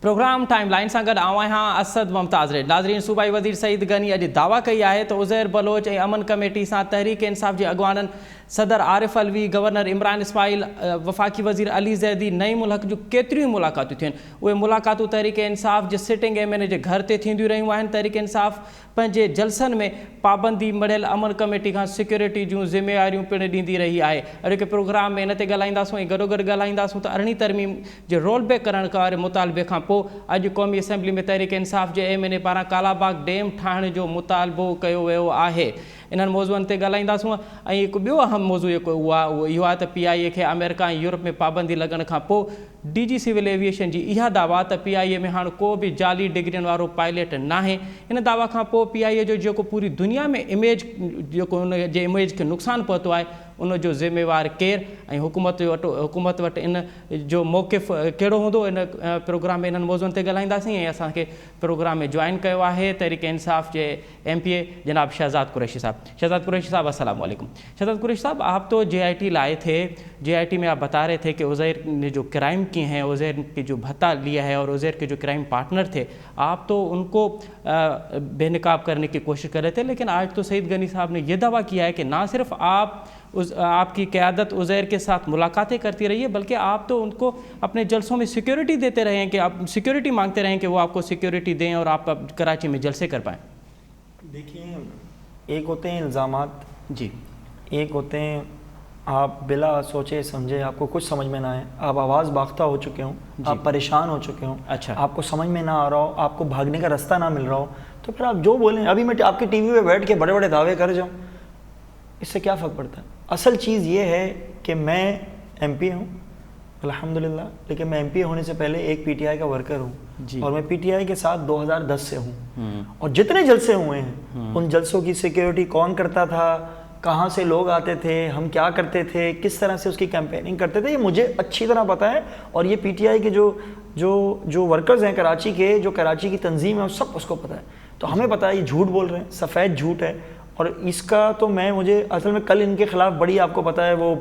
Programme time line सां गॾु आऊं आहियां असद मुमताज़ रेड। नाज़रीन, सूबाई वज़ीर सईद गनी अॼु दावा कई आहे त उज़ैर बलोच ऐं अमन कमेटी सां तहरीक इंसाफ़ जे अॻवाननि सदर आरिफ अलवी, गवर्नर इमरान इस्माइल, वफ़ाक़ी वज़ीर अली ज़ैदी, नईम उल हक़ जूं केतिरियूं मुलाक़ातूं थियूं आहिनि। उहे मुलाक़ातूं तहरीक इंसाफ़ जे सिटिंग MNA जे घर ते थींदियूं रहियूं आहिनि। तहरीक इंसाफ़ पंहिंजे जलसनि में पाबंदी मढ़ियल अमन कमेटी खां सिक्योरिटी जूं ज़िम्मेवारियूं पिणु ॾींदी रही आहे। अॼु के प्रोग्राम में इन ते ॻाल्हाईंदासूं ऐं गॾोगॾु ॻाल्हाईंदासूं त 18वीं तरमीम जे रोल बैक करण वारे मुतालबे खां पोइ अॼु क़ौमी असेंबली में तहरीक इंसाफ़ जे MNA पारां कालाबाग डैम ठाहिण जो मुतालबो कयो वियो आहे। इन्हनि मौज़ूअनि ते ॻाल्हाईंदासूं ऐं हिकु ॿियो अहम मौज़ू जेको उहो इहो आहे त PIA खे अमेरिका ऐं यूरोप में पाबंदी लॻण खां पोइ DG सिविल एविएशन जी इहा दावा त PIA में हाणे को बि जाली डिग्रियुनि वारो पायलट नाहे। इन दावा खां पोइ PIA जो जेको पूरी दुनिया में इमेज जेको उन जे इमेज खे नुक़सानु पहुतो आहे उन जो ज़िम्मेवार केरु ऐं हुकूमत वटि इन जो मौक़िफ़ कहिड़ो हूंदो। इन प्रोग्राम में इन्हनि मौज़ूअनि ते ॻाल्हाईंदासीं ऐं असांखे प्रोग्राम में जॉइन कयो आहे तहरीक इंसाफ़ जे MPA जनाब शहज़ाद कुरैशी साहब। शहज़ाद कुरैशी साहब अस्सलाम वालेकुम। शहज़ाद कुरैशी साहब, आप तो JIT लाए थे, JIT में आप बता रहे थे कि उज़ैर ने जो क्राइम किए हैं, उज़ैर के जो भत्ता लिया है और उज़ैर के जो क्राइम पार्टनर थे, आप तो उनको बेनकाब करने की कोशिश कर रहे थे, लेकिन आज तो सईद गनी साहब ने यह दावा किया है कि ना सिर्फ आपकी क़यादत उज़ैर के साथ मुलाकातें करती रही है, बल्कि आप तो उनको अपने जलसों में सिक्योरिटी देते रहे हैं कि आप सिक्योरिटी मांगते रहे हैं कि वो आपको सिक्योरिटी दें और आप कराची में जलसे कर पाएँ। देखिए, एक होते हैं इल्ज़ामात जी, एक होते हैं आप बिला सोचे समझे, आपको कुछ समझ में ना आए, आप आवाज़ बाख्ता हो चुके हों, आप परेशान हो चुके हों, अच्छा, आपको समझ में ना आ रहा हो, आपको भागने का रास्ता ना मिल रहा हो, तो फिर आप जो बोलें, अभी मैं आपके TV पे बैठ के बड़े बड़े दावे कर जाऊँ, इससे क्या फ़र्क पड़ता है। असल चीज़ ये है कि मैं MP हूँ अल्हम्दुलिल्लाह, लेकिन मैं MP होने से पहले एक PTI का वर्कर हूँ और मैं PTI के साथ 2010 से हूँ। और जितने जलसे हुए हैं उन जलसों की सिक्योरिटी कौन करता था, कहाँ से लोग आते थे, हम क्या करते थे, किस तरह से उसकी कैंपेनिंग करते थे, ये मुझे अच्छी तरह पता है। और ये PTI के जो वर्कर्स हैं कराची के, जो कराची की तंजीम है, सब उसको पता है। तो हमें पता है ये झूठ बोल रहे हैं, सफ़ेद झूठ है। और इसका तो मुझे असल में कल इनके ख़िलाफ़ बड़ी, आपको पता है वो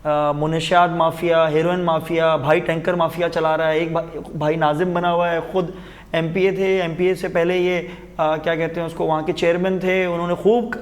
मुनशियात माफिया, हेरोइन माफिया, भाई टैंकर माफिया चला रहा है। एक भाई नाजिम बना हुआ है, ख़ुद MPA थे, MPA से पहले ये क्या कहते हैं उसको, वहाँ के चेयरमैन थे, उन्होंने खूब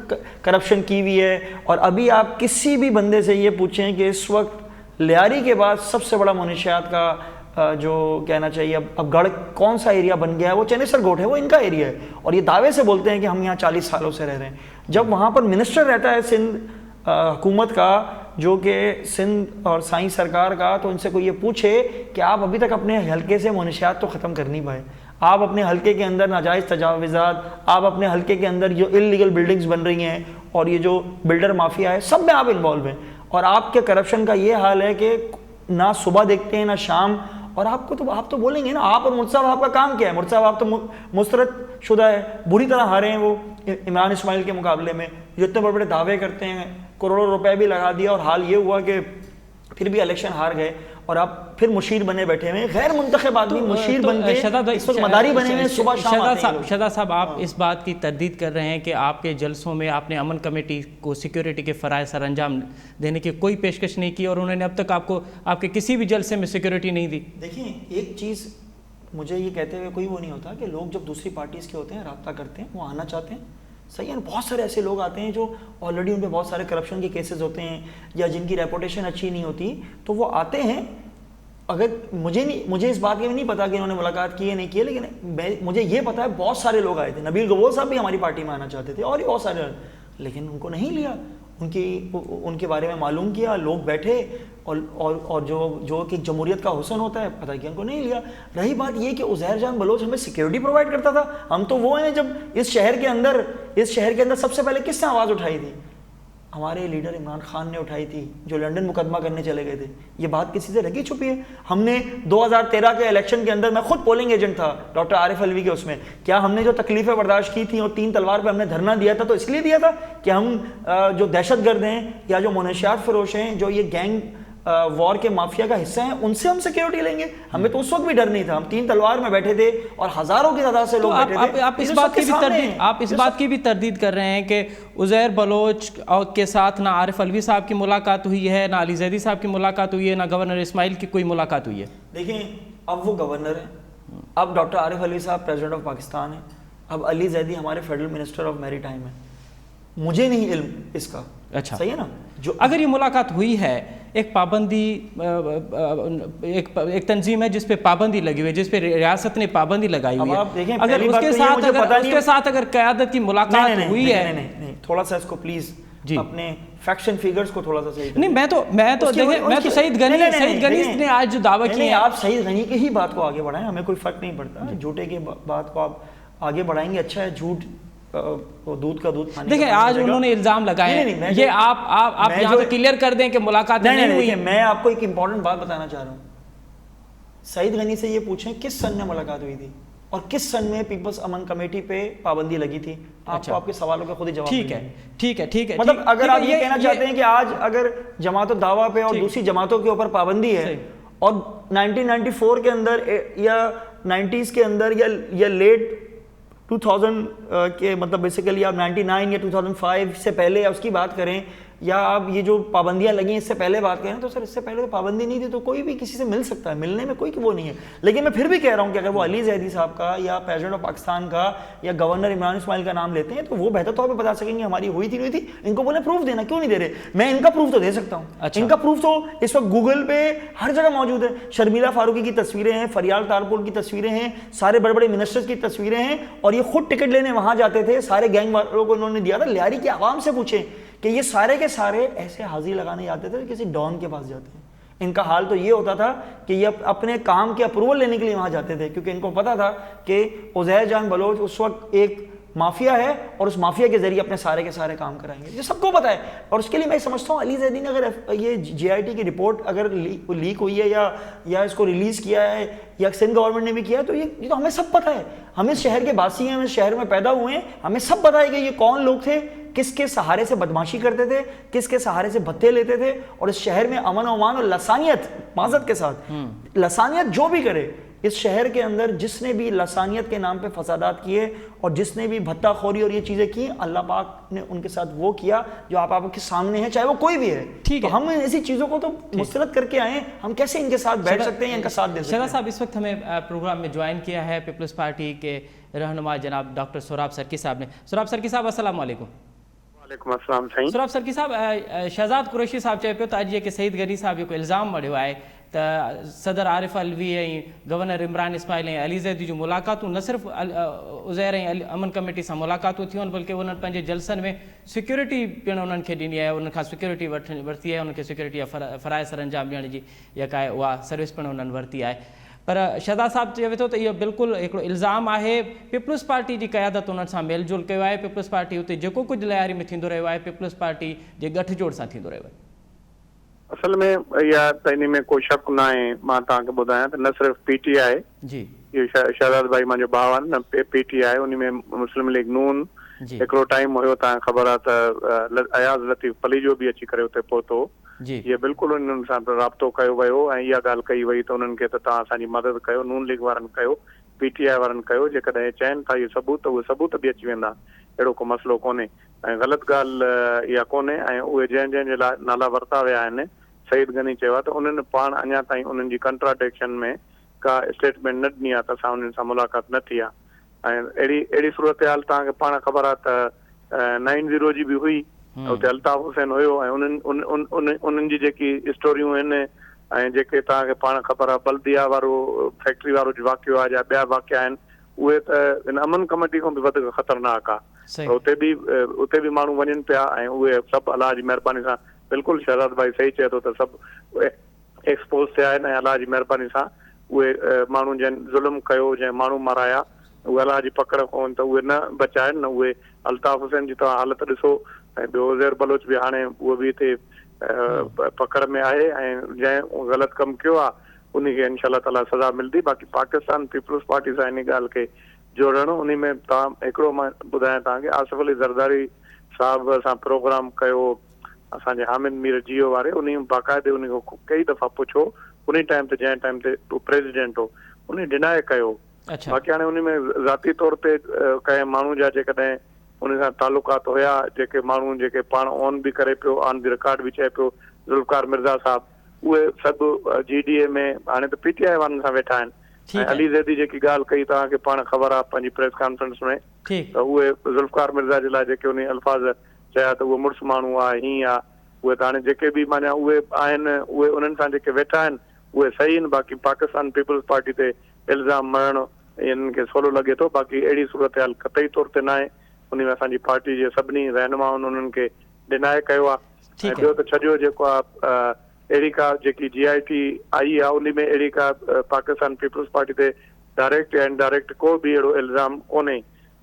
करप्शन की हुई है। और अभी आप किसी भी बंदे से ये पूछें कि इस वक्त लियारी के बाद सबसे बड़ा मुनशियात का जो कहना चाहिए अब गढ़ कौन सा एरिया बन गया है, वो चनेसर गोट है, वो इनका एरिया है। और ये दावे से बोलते हैं कि हम यहाँ 40 सालों से रह रहे हैं। जब वहाँ पर मिनिस्टर रहता है सिंध हुकूमत का, जो कि सिंध और साईं सरकार का, तो इनसे कोई ये पूछे कि आप अभी तक अपने हल्के से मुनशियात तो ख़त्म कर नहीं पाए, आप अपने हल्के के अंदर नाजायज़ तजावीज़ात, आप अपने हल्के के अंदर जो इल्लीगल बिल्डिंग्स बन रही हैं और ये जो बिल्डर माफिया है, सब में आप इन्वॉल्व हैं। और आपके करप्शन का ये हाल है कि ना सुबह देखते हैं ना शाम। और आप तो बोलेंगे ना, आप और मुर्तज़ा साहब का काम क्या है? मुर्तज़ा साहब तो मुस्तरद शुदा है, बुरी तरह हारे हैं वो इमरान इस्माइल के मुकाबले में, जो इतने बड़े बड़े दावे करते हैं, करोड़ों रुपए भी लगा दिया और हाल ये हुआ कि फिर भी इलेक्शन हार गए और आप फिर मुशीर बने बैठे हुए, गैर मुंतखब आदमी मुशीर बन के इस वक्त मदारी बने हुए, सुबह शाम आते हैं। शहज़ाद साहब, आप इस बात की तरदीद कर रहे हैं कि आपके जलसों में आपने अमन कमेटी को सिक्योरिटी के फ़राइज़ सर अंजाम देने की कोई पेशकश नहीं की और उन्होंने अब तक आपको आपके किसी भी जलसे में सिक्योरिटी नहीं दी। देखिए, एक चीज़ मुझे ये कहते हुए कोई वो नहीं होता कि लोग जब दूसरी पार्टीज़ के होते हैं, रब्ता करते हैं, वो आना चाहते हैं, सही है ना। बहुत सारे ऐसे लोग आते हैं जो ऑलरेडी उन पे बहुत सारे करप्शन के केसेस होते हैं या जिनकी रेपुटेशन अच्छी नहीं होती, तो वो आते हैं। अगर मुझे इस बात की भी नहीं पता कि इन्होंने मुलाकात की है नहीं की है, लेकिन मुझे ये पता है बहुत सारे लोग आए थे। नबील गवोल साहब भी हमारी पार्टी में आना चाहते थे और भी बहुत सारे, लेकिन उनको नहीं लिया। उनके बारे में मालूम किया, लोग बैठे और जो कि जमहूरियत का हुस्न होता है, पता कि उनको नहीं लिया। रही बात ये कि उज़ैर जान बलोच हमें सिक्योरिटी प्रोवाइड करता था, हम तो वो हैं जब इस शहर के अंदर सबसे पहले किसने आवाज़ उठाई थी? हमारे लीडर इमरान खान ने उठाई थी, जो लंदन मुकदमा करने चले गए थे। ये बात किसी से लगी छुपी है? हमने 2013 के इलेक्शन के अंदर, मैं खुद पोलिंग एजेंट था डॉक्टर आरिफ अलवी के, उसमें क्या हमने जो तकलीफ़ें बर्दाश्त की थी और 3 तलवार पे हमने धरना दिया था, तो इसलिए दिया था कि हम जो दहशतगर्द हैं या जो मुनशियात फरोश हैं, जो ये गैंग वॉर के माफिया का हिस्सा हैं, उनसे हम सिक्योरिटी लेंगे। हमें तो उस वक्त भी डर नहीं था, हम 3 तलवार में बैठे थे और हज़ारों की तादाद से लोग बैठे थे। आप इस बात की भी तरदीद कर रहे हैं कि उज़ैर बलोच के साथ ना आरिफ अलवी साहब की मुलाकात हुई है, ना अली ज़ैदी साहब की मुलाकात हुई है, ना गवर्नर इस्माइल की कोई मुलाकात हुई है। देखें, अब वो गवर्नर है, अब डॉक्टर आरिफ अलवी साहब प्रेसिडेंट ऑफ पाकिस्तान है, अब अली जैदी हमारे federal minister of maritime है, मुझे नहीं इल्म इसका। अच्छा, सही है ना? जो अगर ये मुलाकात हुई है, एक पाबंदी, एक तंजीम है जिस पे पाबंदी लगी हुई है, जिस पे रियासत ने पाबंदी लगाई हुई है, अगर उसके साथ अगर क़यादत की मुलाकात हुई है, नहीं, थोड़ा सा इसको प्लीज अपने फैक्ट्स एंड फिगर्स को थोड़ा सा सही नहीं, मैं तो सईद गनी ने आज जो दावा किया है, आप सईद गनी की ही बात को आगे बढ़ाएं, हमें कोई फर्क नहीं पड़ता, झूठे की बात को आप आगे बढ़ाएंगे, अच्छा है, झूठ दूध का दूध पानी। देखिए आज उन्होंने इल्जाम लगाए हैं, ये आप यहाँ पे क्लियर कर दें कि मुलाकात नहीं हुई है। मैं आपको एक इंपॉर्टेंट बात बताना चाह रहा हूँ, सईद गनी से ये पूछें किस सन में मुलाकात हुई थी और किस सन में पीपल्स अमन कमेटी पे पाबंदी लगी थी, आपको आपके सवालों का खुद ही जवाब ठीक है। मतलब अगर आप ये कहना चाहते हैं कि आज अगर जमात दावा पे और दूसरी जमातों के ऊपर पाबंदी है और 1994 के अंदर या 90s के अंदर या लेट 2000 के मतलब बेसिकली आप 99 या 2005 से पहले या उसकी बात करें, या आप ये जो पाबंदियां लगी इससे पहले बात करें, तो सर इससे पहले तो पाबंदी नहीं थी, तो कोई भी किसी से मिल सकता है, मिलने में कोई वो नहीं है। लेकिन मैं फिर भी कह रहा हूँ कि अगर वो अली जैदी साहब का या प्रेसिडेंट ऑफ पाकिस्तान का या गवर्नर इमरान इस्माइल का नाम लेते हैं तो वो बेहतर तौर पर बता सकेंगे हमारी हुई थी नहीं थी, इनको बोले प्रूफ देना, क्यों नहीं दे रहे? मैं इनका प्रूफ तो दे सकता हूँ। अच्छा। इनका प्रूफ तो इस वक्त गूगल पे हर जगह मौजूद है, शर्मिला फारूकी की तस्वीरें हैं, फरियाल तारपुर की तस्वीरें हैं, सारे बड़े बड़े मिनिस्टर्स की तस्वीरें हैं, और ये खुद टिकट लेने वहां जाते थे, सारे गैंग वालों को उन्होंने दिया था। लियारी की आवाम से पूछे कि ये सारे के सारे ऐसे हाजिरी लगाने जाते थे, किसी डॉन के पास जाते हैं। इनका हाल तो ये होता था कि ये अपने काम के अप्रूवल लेने के लिए वहां जाते थे, क्योंकि इनको पता था कि उज़ैर जान बलोच उस वक्त एक माफिया है और उस माफिया के जरिए अपने सारे के सारे काम कराएंगे, ये सबको पता है। और उसके लिए मैं समझता हूँ अली जैदी ने अगर ये JIT की रिपोर्ट अगर लीक हुई है या इसको रिलीज किया है या सिंध गवर्नमेंट ने भी किया है, तो ये तो हमें सब पता है, हम इस शहर के बासी हैं, हम इस शहर में पैदा हुए हैं, हमें सब पता है कि ये कौन लोग थे, किसके सहारे से बदमाशी करते थे, किसके सहारे से भत्ते लेते थे, और इस शहर में अमन अमान और लसानियत, माजत के साथ लसानियत जो भी करे, इस शहर के अंदर जिसने भी लसानियत के नाम पे फसादात किए और जिसने भी भत्ताखोरी और ये चीजें की, अल्लाह पाक ने उनके साथ वो किया जो आपके सामने है, चाहे वो कोई भी है। ठीक है, तो हम ऐसी चीजों को तो मुस्तरद करके आए, हम कैसे इनके साथ बैठ सकते हैं, इनका साथ दे सकते हैं? शहजाद साहब, इस वक्त हमें प्रोग्राम में ज्वाइन किया है पीपल्स पार्टी के रहनुमा जनाब डॉक्टर सोराब सरकी साहब ने। सोराब सरकी साहब, अस्सलाम वालेकुम। सोराब सरकी साहब, शहजाद कुरैशी साहब चए पियो त अॼु जेके सईद गनी साहब जेको इल्ज़ाम मढ़ियो आहे त सदर आरिफ अलवी ऐं गवर्नर इमरान इस्माइल ऐं अली ज़ैदी जूं मुलाक़ातूं न सिर्फ़ु उज़ैर ऐं अमन कमेटी सां मुलाक़ातूं थियूं आहिनि, बल्कि उन्हनि पंहिंजे जलसनि में सिक्योरिटी पिणु उन्हनि खे ॾिनी आहे, उन्हनि खां सिक्योरिटी वरिती आहे, उन्हनि खे सिक्योरिटी जा फ़राइज़ सर अंजाम ॾियण जी जेका आहे उहा सर्विस पिणु उन्हनि वरिती आहे। पर शहजाद साहब चवे थो त इहो बिल्कुलु हिकिड़ो इल्ज़ाम आहे, पीपल्स पार्टी जी क़यादत उन्हनि सां मेल जोल कयो आहे, पीपल्स पार्टी उते जेको कुझु लियारी में थींदो रहियो आहे पीपल्स पार्टी जे गठजोड़ सां थींदो रहियो आहे। असल में इहा त इन में कोई शक न आहे, मां तव्हांखे ॿुधायां त न सिर्फ़ु PTI जी, इहो शहजाद भाई मुंहिंजो भाउ आहे न, PTI उन में मुस्लिम लीग नून, हिकिड़ो टाइम हुयो तव्हांखे ख़बर आहे त अयाज़ लतीफ़ पली जो बि अची करे उते पहुतो, इहे बिल्कुलु उन्हनि सां राब्तो कयो वियो ऐं इहा ॻाल्हि कई वई त उन्हनि खे त तव्हां असांजी मदद कयो, नून लीग वारनि कयो, PTI वारनि कयो, जेकॾहिं चइनि था इहे सबूत, उहे सबूत बि अची वेंदा, अहिड़ो को मसइलो कोन्हे ऐं ग़लति ॻाल्हि इहा कोन्हे। ऐं उहे जंहिंजे लाइ नाला वरिता विया आहिनि, सईद गनी चयो आहे त उन्हनि पाण अञा ताईं उन्हनि जी कंट्राडिक्शन में का स्टेटमेंट न ॾिनी आहे त असां उन्हनि सां मुलाक़ात न थी आहे। ऐं अहिड़ी सूरत हाल तव्हांखे पाण ख़बर आहे त 90 जी बि हुई, उते अल्ताफ़ हुसैन हुयो ऐं उन्हनि जी जेकी स्टोरियूं आहिनि ऐं जेके तव्हांखे पाण ख़बर आहे बल्दिया वारो फैक्ट्री वारो वाक़ियो आहे या ॿिया वाक़िया आहिनि, उहे त इन अमन कमेटी खां बि वधीक ख़तरनाक आहे। उते बि माण्हू वञनि पिया ऐं उहे सभु अलाह जी महिरबानी सां, बिल्कुलु शहजाद भाई सही चए थो त सभु एक्सपोज थिया आहिनि ऐं अलाह जी महिरबानी सां उहे माण्हू जंहिं ज़ुल्म कयो, जंहिं माण्हू माराया, उहे अलाह जी पकड़ कोन त उहे न बचा आहिनि, न उहे अल्ताफ़ हुसैन जी तव्हां हालत ॾिसो ऐं ॿियो उज़ैर बलोच बि हाणे उहो बि हिते पकड़ में आहे ऐं जंहिं ग़लति कमु कयो आहे उनखे इंशाअल्लाह ताला सज़ा मिलंदी। बाक़ी पाकिस्तान पीपल्स पार्टी सां इन ॻाल्हि खे जोड़णो, उन में तव्हां हिकिड़ो मां ॿुधायां तव्हांखे, आसिफ अली ज़रदारी साहिब सां प्रोग्राम कयो असांजे हामिद मीर जियो वारे, उन बाक़ाइदे उन खां कई दफ़ा पुछो, उन टाइम ते जंहिं टाइम ते प्रेसिडेंट हो उन डिनाए कयो। बाक़ी हाणे उन में ज़ाती तौर ते कंहिं माण्हू जा जेकॾहिं उन सां तालुकात हुया, जेके माण्हू जेके पाण ऑन बि करे पियो, ऑन द रिकॉर्ड बि चए पियो, ज़ुल्फ़कार मिर्ज़ा साहब, उहे सभु GDA में हाणे त PTI वारनि सां वेठा आहिनि अली ज़ैदी जेकी ॻाल्हि कई तव्हांखे पाण ख़बर आहे पंहिंजी प्रेस कॉन्फ्रेंस में, त उहे ज़ुल्फ़कार मिर्ज़ा जे लाइ जेके उन अल्फाज़ चया त उहो मुड़ुसु माण्हू आहे, हीअं आहे, उहे त हाणे जेके बि माना उहे आहिनि उहे उन्हनि सां जेके वेठा आहिनि उहे सही आहिनि। बाक़ी पाकिस्तान पीपल्स पार्टी ते इल्ज़ाम मरणु इन्हनि खे सवलो लॻे थो, बाक़ी अहिड़ी सूरत हाल कतई तौर ते न आहे। उन में असांजी पार्टी जे सभिनी रहनुमाउनि उन्हनि खे डिनाए कयो आहे। ऐं ॿियो त छॾियो जेको आहे अहिड़ी का जेकी GIT आई आहे उन में अहिड़ी का पाकिस्तान पीपल्स पार्टी ते डायरेक्ट या इनडायरेक्ट को बि अहिड़ो इल्ज़ाम कोन्हे,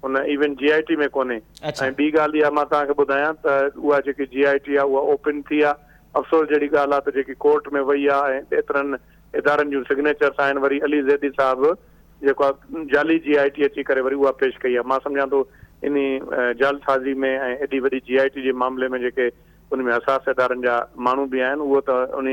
उन इवन GIT में कोन्हे। ऐं ॿी ॻाल्हि इहा मां तव्हांखे ॿुधायां त उहा जेकी GIT आहे उहा ओपन थी आहे। अफ़सोस जहिड़ी ॻाल्हि आहे त जेकी कोर्ट में वई आहे ऐं एतिरनि इदारनि जूं सिग्नेचर्स आहिनि, वरी अली ज़ैदी साहिबु जेको आहे जाली GIT अची करे वरी उहा पेश कई आहे। मां सम्झां थो इन जालसाज़ी में ऐं एॾी वॾी GIT जे मामले में जेके उन में हसास इदारनि जा माण्हू बि आहिनि, उहो त उन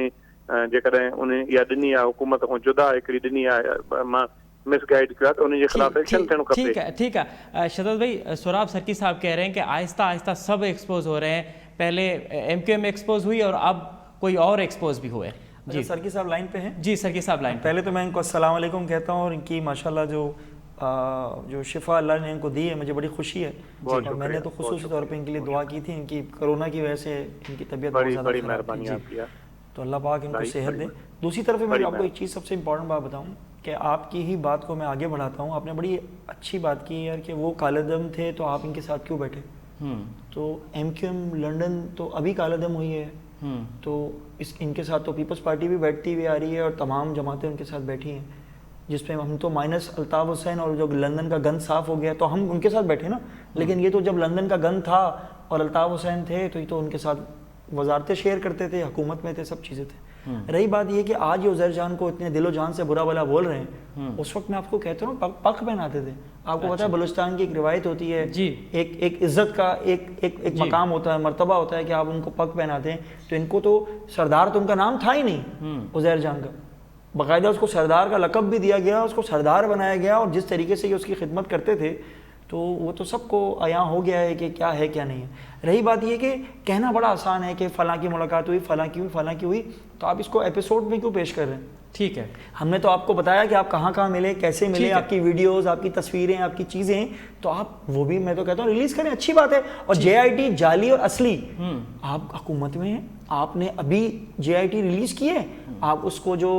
जेकॾहिं उन इहा ॾिनी आहे हुकूमत खां जुदा हिकिड़ी ॾिनी आहे, मां मिसगाइड किया तो उन्हीं के खिलाफ एक्शन थियणो खपे। ठीक है शदद भाई, सोराब सर्की साहब कह रहे हैं कि आहिस्ता आहिस्ता सब एक्सपोज हो रहे हैं, पहले MQM एक्सपोज हुई और अब कोई और एक्सपोज भी हुए। जी सर्की साहब लाइन पे हैं? जी सर्की साहब लाइन। पहले तो मैं इनको अस्सलाम वालेकुम कहता हूँ और इनकी माशाल्लाह जो शिफा अल्लाह ने इनको दी है, मुझे बड़ी खुशी है। और मैंने तो खुसूसी तौर पे इनके लिए दुआ की थी, इनकी कोरोना की वजह से इनकी तबीयत बहुत ज़्यादा मेहरबानी आपकी, तो अल्लाह पाक इनको सेहत दे। दूसरी तरफ मैं आपको एक चीज़ सबसे इम्पोर्टेंट बात बताऊँ कि आपकी ही बात को मैं आगे बढ़ाता हूँ। आपने बड़ी अच्छी बात की यार कि वो कालेदम थे तो आप इनके साथ क्यों बैठे। तो MQM लंदन तो अभी कालेदम हुई है, तो इनके साथ तो पीपल्स पार्टी भी बैठती हुई आ रही है और तमाम जमातें उनके साथ बैठी हैं, जिसमें हम तो माइनस अल्ताफ़ हुसैन और जो लंदन का गन साफ़ हो गया तो हम उनके साथ बैठे ना। लेकिन ये तो जब लंदन का गन था और अल्ताफ़ हुसैन थे तो ये तो उनके साथ वजारतें शेयर करते थे, हुकूमत में थे, सब चीज़ें थे। रही बात ये कि आज ये उज़ैर जान को इतने दिलो जान से बुरा भला बोल रहे हैं, उस वक्त मैं आपको कहता हूँ पग पहनाते थे। आपको पता है बलूचिस्तान की एक रिवायत होती है, एक इज्जत का एक मकाम होता है, मर्तबा होता है कि आप उनको पग पहनाते हैं। तो इनको तो सरदार तो उनका नाम था ही नहीं उज़ैर जान का, बाकायदा उसको सरदार का लक़ब भी दिया गया, उसको सरदार बनाया गया और जिस तरीके से ये उसकी खिदमत करते थे तो वो तो सबको आया हो गया है कि क्या है क्या नहीं है। रही बात ये कि कहना बड़ा आसान है कि फ़लाँ की मुलाकात हुई, फ़लाँ की हुई, फ़लाँ की हुई, तो आप इसको एपिसोड में क्यों पेश कर रहे हैं। ठीक है, हमने तो आपको बताया कि आप कहाँ कहाँ मिले, कैसे मिले, आपकी वीडियोस, आपकी तस्वीरें, आपकी चीज़ें, तो आप वो भी मैं तो कहता हूँ रिलीज़ करें, अच्छी बात है। और JIT जाली और असली, आप हुकूमत में हैं, आपने अभी JIT रिलीज़ की है, आप उसको जो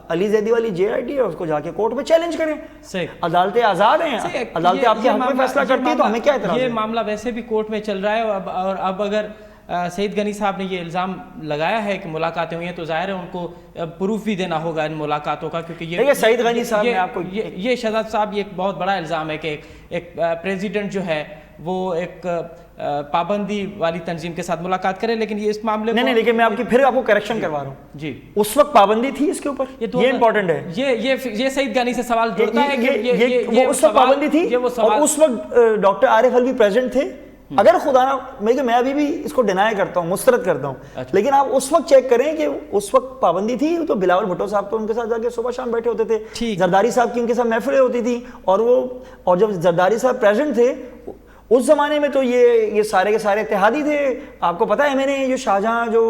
अली ज़ैदी वाली JIT है उसको जाके कोर्ट में चैलेंज करें। सही, अदालतें आज़ाद हैं, अदालतें आपके हक में फैसला करती है, तो हमें क्या एतराज़ है। ये मामला वैसे भी कोर्ट में चल रहा है और अब अगर सईद गनी साहब ने ये इल्ज़ाम लगाया है कि मुलाकातें हुई हैं तो जाहिर है उनको प्रूफ भी देना होगा इन मुलाकातों का, क्योंकि ये सईद गनी साहब ने आपको ये शहजाद साहब ये एक बहुत बड़ा इल्ज़ाम है कि एक प्रेसिडेंट जो है वो एक पाबंदी वाली तंजीम के साथ मुलाकात करे, लेकिन ये इस मामले नहीं, लेकिन मैं आपको करेक्शन करवा रहा हूँ जी, उस वक्त पाबंदी थी इसके ऊपर, ये इंपॉर्टेंट है। ये सईद गनी से सवाल जुड़ता है कि ये उस वक्त पाबंदी थी और उस वक्त डॉक्टर आरिफ अलवी प्रेसिडेंट थे। अगर खुदा ना मैं अभी भी इसको डिनाई करता हूँ, मुस्तरद करता हूँ, लेकिन आप उस वक्त चेक करें कि उस वक्त पाबंदी थी, तो बिलावल भुट्टो साहब तो उनके साथ जाके सुबह शाम बैठे होते थे, जरदारी साहब की उनके साथ महफिलें होती थी, और जब जरदारी साहब प्रेसिडेंट थे उस ज़माने में तो ये सारे के सारे इत्तेहादी थे। आपको पता है मैंने जो शाहजहां जो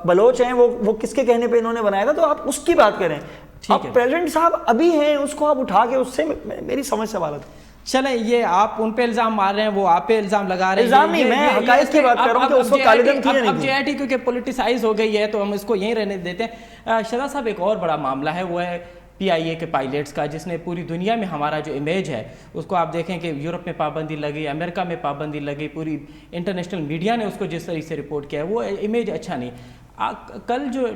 बलोच हैं वो किसके कहने पे इन्होंने बनाया था, तो आप उसकी बात करें। अब प्रेसिडेंट साहब अभी हैं, उसको आप उठा के उससे मेरी समझ से वाला था। चले, ये आप उन पे इल्जाम मार रहे हैं, वो आप पे इल्जाम लगा रहे हैं। इल्जाम नहीं, मैं हकायत की बात कर रहा हूं कि उसको कालेदम थी नहीं। अब JIT क्योंकि पॉलिटिसाइज हो गई है तो हम इसको यहीं रहने देते हैं। शहजाद साहब, एक और बड़ा मामला है, वो है PIA के पायलट्स का, जिसने पूरी दुनिया में हमारा जो इमेज है उसको आप देखें कि यूरोप में पाबंदी लगी, अमेरिका में पाबंदी लगी, पूरी इंटरनेशनल मीडिया ने उसको जिस तरीके से रिपोर्ट किया है वो इमेज अच्छा नहीं। कल जो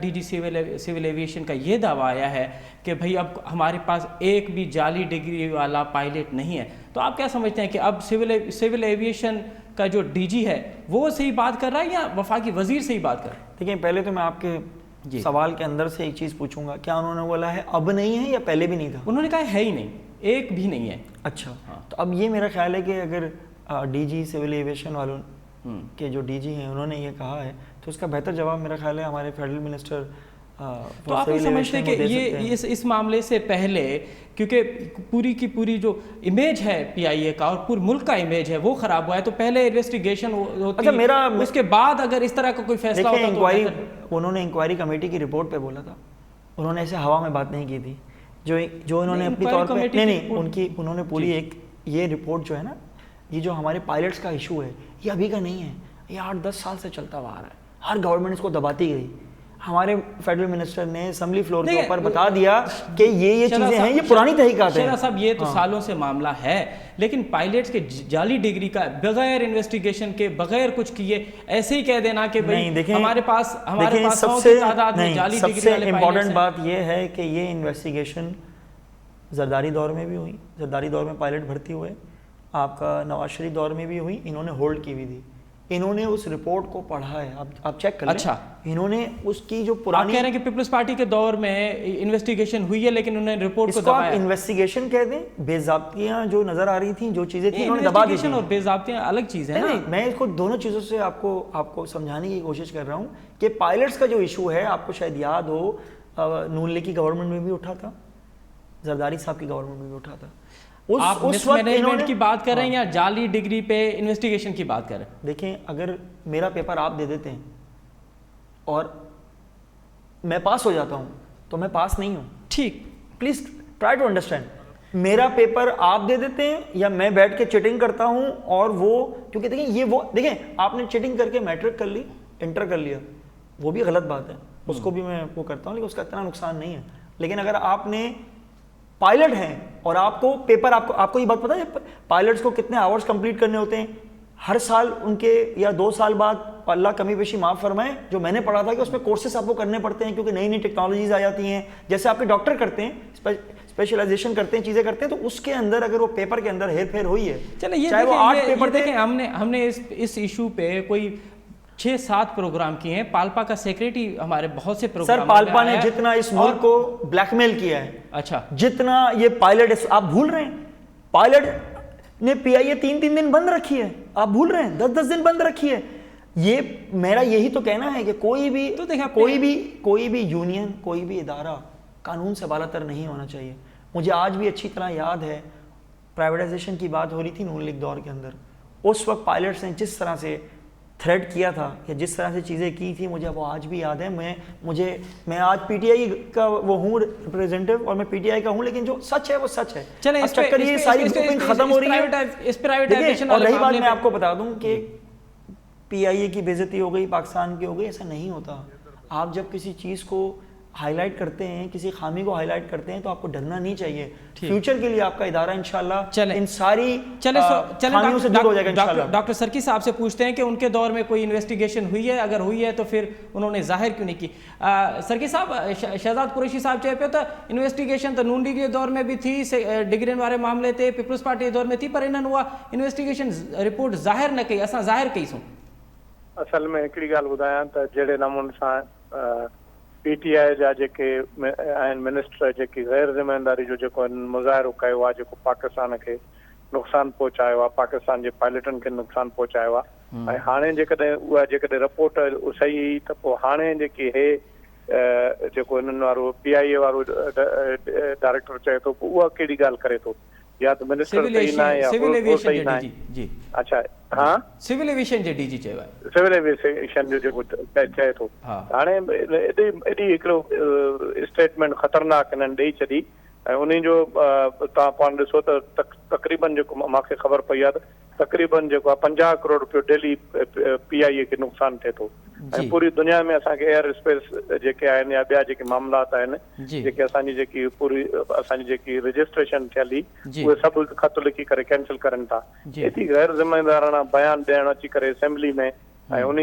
DG सिविल एविएशन का ये दावा आया है कि भाई अब हमारे पास एक भी जाली डिग्री वाला पायलट नहीं है, तो आप क्या समझते हैं कि अब सिविल एविएशन का जो DG है वो सही बात कर रहा है या वफाकी वजीर सही बात कर रहा है? देखिए, पहले तो मैं आपके सवाल के अंदर से एक चीज़ पूछूंगा, क्या उन्होंने बोला है अब नहीं है या पहले भी नहीं था? उन्होंने कहा है ही नहीं, एक भी नहीं है। अच्छा, हाँ। तो अब ये मेरा ख्याल है कि अगर DG सिविल एविएशन वालों के जो DG हैं उन्होंने ये कहा है तो उसका बेहतर जवाब मेरा ख्याल है हमारे फेडरल मिनिस्टर। तो आप ये समझते हैं कि ये इस मामले से पहले, क्योंकि पूरी की पूरी जो इमेज है PIA का और पूरे मुल्क का इमेज है वो खराब हुआ है, तो पहले इन्वेस्टिगेशन होती है, उसके बाद अगर इस तरह का कोई फैसला होता तो उन्होंने इंक्वायरी कमेटी की रिपोर्ट पे बोला था, उन्होंने ऐसे हवा में बात नहीं की थी। جو انہوں نے اپنی طور پہ انہوں نے پوری ایک یہ رپورٹ جو ہے نا، یہ جو ہمارے پائلٹس کا ایشو ہے یہ ابھی کا نہیں ہے، یہ 8-10 سال سے چلتا ہوا آ رہا ہے. ہر گورنمنٹ اس کو دباتی گئی. ہمارے فیڈرل منسٹر نے اسمبلی فلور کے اوپر بتا دیا کہ یہ چیزیں ہیں، یہ پرانی تحقیقات ہیں. شہزاد صاحب یہ تو سالوں سے معاملہ ہے، لیکن پائلٹس کے جعلی ڈگری کا بغیر انویسٹیگیشن کے بغیر کچھ کیے ایسے ہی کہہ دینا کہ ہمارے پاس سب سے امپورٹنٹ بات یہ ہے کہ یہ انویسٹیگیشن زرداری دور میں بھی ہوئی، زرداری دور میں پائلٹ بھرتی ہوئے، آپ کا نواز شریف دور میں بھی ہوئی، انہوں نے ہولڈ کی ہوئی تھی. انہوں نے اس رپورٹ کو پڑھا ہے، آپ چیک کر لیں. اچھا، انہوں نے اس کی جو پرانی، آپ کہہ رہے ہیں کہ پیپلز پارٹی کے دور میں انویسٹیگیشن ہوئی ہے لیکن انہوں نے رپورٹ کو دبایا. اس کو انویسٹیگیشن کہہ دیں، بے ضابطیاں جو نظر آ رہی تھیں، جو چیزیں تھیں انہوں نے دبا دی تھیں. اور بے ضابطیاں الگ چیز ہے نا. میں اس کو دونوں چیزوں سے آپ کو سمجھانے کی کوشش کر رہا ہوں کہ پائلٹس کا جو ایشو ہے، آپ کو شاید یاد ہو نون لیگ کی گورنمنٹ میں بھی اٹھا تھا، زرداری صاحب کی گورنمنٹ میں بھی اٹھا تھا. آپ مس مینجمنٹ کی بات کر رہے ہیں یا جعلی ڈگری پہ انویسٹیگیشن کی بات کر رہے ہیں؟ دیکھیں، اگر میرا پیپر آپ دے دیتے ہیں اور میں پاس ہو جاتا ہوں تو میں پاس نہیں ہوں. ٹھیک، پلیز ٹرائی ٹو انڈرسٹینڈ. میرا پیپر آپ دے دیتے ہیں یا میں بیٹھ کے چیٹنگ کرتا ہوں، اور وہ کیونکہ دیکھیں آپ نے چیٹنگ کر کے میٹرک کر لی، انٹر کر لیا، وہ بھی غلط بات ہے، اس کو بھی میں وہ کرتا ہوں، لیکن اس کا اتنا نقصان نہیں ہے. لیکن اگر آپ نے پائلٹ ہیں اور آپ کو پیپر، آپ کو یہ بات پتا ہے پائلٹس کو کتنے آورز کمپلیٹ کرنے ہوتے ہیں ہر سال ان کے، یا 2 سال بعد، اللہ کمی بیشی معاف فرمائے، جو میں نے پڑھا تھا کہ اس میں کورسز آپ کو کرنے پڑتے ہیں کیونکہ نئی نئی ٹیکنالوجیز آ جاتی ہیں. جیسے آپ کے ڈاکٹر کرتے ہیں، اسپیشلائزیشن کرتے ہیں، چیزیں کرتے ہیں، تو اس کے اندر اگر وہ پیپر کے اندر ہیر پھیر ہوئی ہے، چاہے وہ 8 پیپر دیکھیں. ہم نے اس ایشو پہ کوئی 6-7 پروگرام کیے ہیں. پالپا کا سیکریٹری ہمارے بہت سے پروگرام، سر پالپا نے جتنا اس ملک کو بلیک میل کیا ہے، اچھا، جتنا یہ پائلٹ، آپ بھول رہے ہیں پائلٹ نے پی آئی اے 3 دن بند رکھی ہے، آپ بھول رہے ہیں 10 دن بند رکھی ہے. یہ میرا یہی تو کہنا ہے کہ کوئی بھی یونین، کوئی بھی ادارہ قانون سے بالا تر نہیں ہونا چاہیے. مجھے آج بھی اچھی طرح یاد ہے پرائیویٹائزیشن کی بات ہو رہی تھی نون لیگ دور کے اندر، اس وقت پائلٹس نے جس طرح سے تھریٹ کیا تھا یا جس طرح سے چیزیں کی تھی، مجھے وہ آج بھی یاد ہے. میں آج پی ٹی آئی کا وہ ہوں ریپریزنٹیو، اور میں پی ٹی آئی کا ہوں، لیکن جو سچ ہے وہ سچ ہے. چلیں اس چکر یہ ساری گروپنگ ختم ہو رہی ہے. اور رہی بات، میں آپ کو بتا دوں کہ پی آئی اے کی بے عزتی ہو گئی، پاکستان کی ہو گئی، ایسا نہیں ہوتا. آپ جب کسی چیز کو ہائی لائٹ کرتے ہیں، کسی خامی کو ہائی لائٹ کرتے ہیں، تو آپ کو ڈرنا نہیں چاہیے. فیوچر کے لیے آپ کا ادارہ انشاءاللہ ان ساری خامیوں سے دور ہو جائے گا انشاءاللہ. ڈاکٹر سرکی صاحب سے پوچھتے ہیں کہ ان کے دور میں کوئی انویسٹیگیشن ہوئی ہے، اگر ہوئی ہے تو پھر انہوں نے ظاہر کیوں نہیں کی؟ سرکی صاحب، شہزاد قریشی صاحب چاہے پہ تو انویسٹیگیشن تو نون لیگ کے دور میں بھی تھی، ڈگرین والے معاملے تھے، پیپلز پارٹی کے دور میں تھی، پر انہوں نے انویسٹیگیشن رپورٹ ظاہر نہ کئی، اساں ظاہر کئی سوں. اصل میں ہکڑی گال ॿुधायां त जहिड़े नमूने सां PTI जा जेके आहिनि मिनिस्टर, जेकी गैर ज़िम्मेदारी जो जेको मुज़ाहिरो कयो आहे, जेको पाकिस्तान खे नुक़सानु पहुचायो आहे, पाकिस्तान जे पायलटनि खे नुक़सानु पहुचायो आहे, ऐं हाणे जेकॾहिं उहा रिपोर्ट सही हुई त पोइ हाणे जेकी जेको हिननि वारो PIA वारो डायरेक्टर चए थो, उहा कहिड़ी ॻाल्हि करे थो? या त मिनिस्टर सही न आहे या सही न आहे. अच्छा, हाँ, सिविल एविएशन जे डीजी चयो आहे, सिविल एविएशन जो जेको चए थो. हाणे एॾी हिकिड़ो स्टेटमेंट ख़तरनाक हिननि ॾेई छॾी, ऐं उन जो तव्हां पाण ॾिसो त तक़रीबन जेको मूंखे ख़बर पई आहे त तक़रीबन जेको आहे 50 करोड़ रुपयो डेली PIA खे नुक़सानु थिए थो. ऐं पूरी दुनिया में असांखे एयर स्पेस जेके आहिनि या ॿिया जेके मामलात आहिनि, जेके असांजी जेकी पूरी असांजी जेकी रजिस्ट्रेशन थियल हुई, उहे सभु ख़त लिखी करे कैंसिल करनि था. एतिरी गैर ज़िम्मेदाराना बयान ॾियणु अची करे असेंबली में, ऐं उन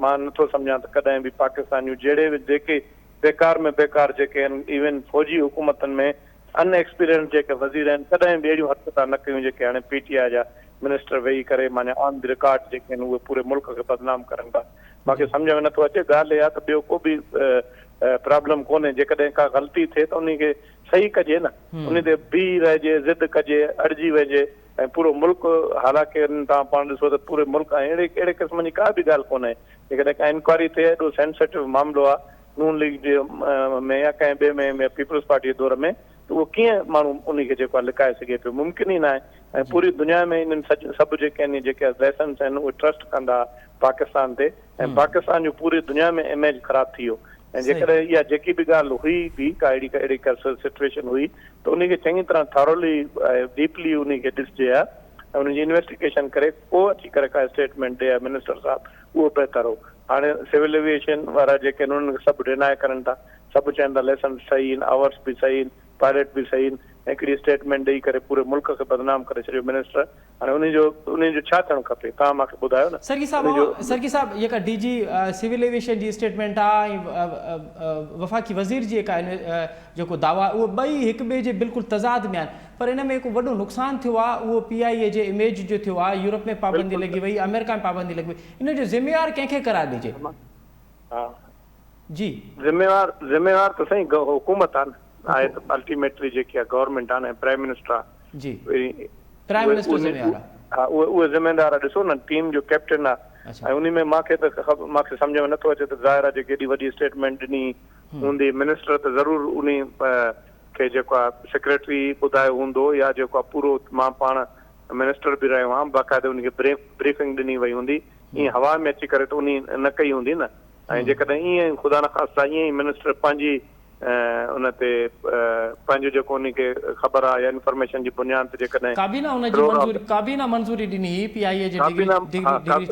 मां नथो सम्झां त कॾहिं बि पाकिस्तानियूं जहिड़े बि जेके बेकार में बेकार जेके आहिनि, इवन फौजी हुकूमतनि में अनएक्सपीरियंस जेके वज़ीर आहिनि, कॾहिं बि अहिड़ियूं हरकतां न कयूं जेके हाणे PTI जा मिनिस्टर वेही करे माने ऑन द रिकॉर्ड जेके आहिनि उहे पूरे मुल्क खे बदनाम करनि था. मूंखे सम्झ में नथो अचे. ॻाल्हि इहा त ॿियो को बि प्रॉब्लम कोन्हे. जेकॾहिं का ग़लती थिए त उन खे सही कजे न, उन ते बीह रहिजे, ज़िद कजे, अड़िजी वञे, ऐं पूरो मुल्क, हालांकि तव्हां पाण ॾिसो त पूरे मुल्क अहिड़े क़िस्म जी का बि ॻाल्हि कोन्हे. जेकॾहिं का इंक्वायरी थिए, एॾो सेंसिटिव मामिलो आहे नून लीग जे में या कंहिं ॿिए में पीपल्स पार्टी जे दौर में, त उहो कीअं माण्हू उन खे जेको आहे लिकाए सघे पियो? मुमकिन ई न आहे. ऐं पूरी दुनिया में इन्हनि सभु जेके आहिनि, जेके लेसन्स आहिनि, उहे ट्रस्ट कंदा पाकिस्तान ते, ऐं पाकिस्तान जो पूरी दुनिया में इमेज ख़राब थी वियो. ऐं जेकॾहिं इहा जेकी बि ॻाल्हि हुई बि का अहिड़ी का सिचुएशन हुई त उनखे चङी तरह थॉरोली डीपली उनखे ॾिसजे हा ऐं उनजी इन्वेस्टिगेशन करे पोइ अची करे का स्टेटमेंट ॾे मिनिस्टर साहिबु, उहो बहितर हो। हाणे सिविल एविएशन वारा जेके आहिनि उन्हनि खे सभु डिनाए करनि था, सभु चवनि था लेसन सही आहिनि, आवर्स बि सही आहिनि, पायलट बि सही आहिनि, हिकिड़ी स्टेटमेंट ॾेई करे पूरे मुल्क खे बदनाम करे छॾियो मिनिस्टर। हाणे उनजो छा थियणु खपे, तव्हां मूंखे ॿुधायो न। सरकी साहब जेका DG सिविल एविएशन जी स्टेटमेंट आहे ऐं वफ़ाक़ी वज़ीर जी जेको दावा, उहो ॿई हिक ॿिए जे बिल्कुलु तज़ाद में आहिनि, पर इन में हिकु वॾो नुक़सानु थियो आहे, उहो PIA जे इमेज जो थियो आहे। यूरोप में पाबंदी लॻी वई, अमेरिका में पाबंदी लॻी वई, इन जो ज़िम्मेवार कंहिंखे करार ॾिजे? हा जी, ज़िम्मेवार त साईं हुकूमत आहे न, आहे त अल्टीमेटली जेकी आहे गवर्नमेंट आहे न, प्राइम मिनिस्टर आहे। जी, प्राइम मिनिस्टर ज़िम्मेवार आहे। हा, उहे ज़िम्मेदार आहे। ॾिसो न, टीम जो कैप्टन आहे ऐं उन में मूंखे सम्झ में नथो अचे त ज़ाहिर आहे जेकी एॾी वॾी स्टेटमेंट ॾिनी हूंदी, मिनिस्टर त ज़रूरु उन खे जेको आहे सेक्रेटरी ॿुधायो हूंदो या जेको आहे पूरो, मां पाण मिनिस्टर बि रहियो आहियां, बाक़ाइदे उनखे ब्रीफिंग ॾिनी वई हूंदी। ईअं हवा में अची करे त उन न कई हूंदी न। ऐं जेकॾहिं ईअं ख़ुदा न ख़ासिता ईअं ई मिनिस्टर पंहिंजी उन ते पंहिंजो जेको उनखे ख़बर आहे या इंफॉर्मेशन जी बुनियाद ते जेकॾहिं काबीना मंज़ूरी ॾिनी, PIA जे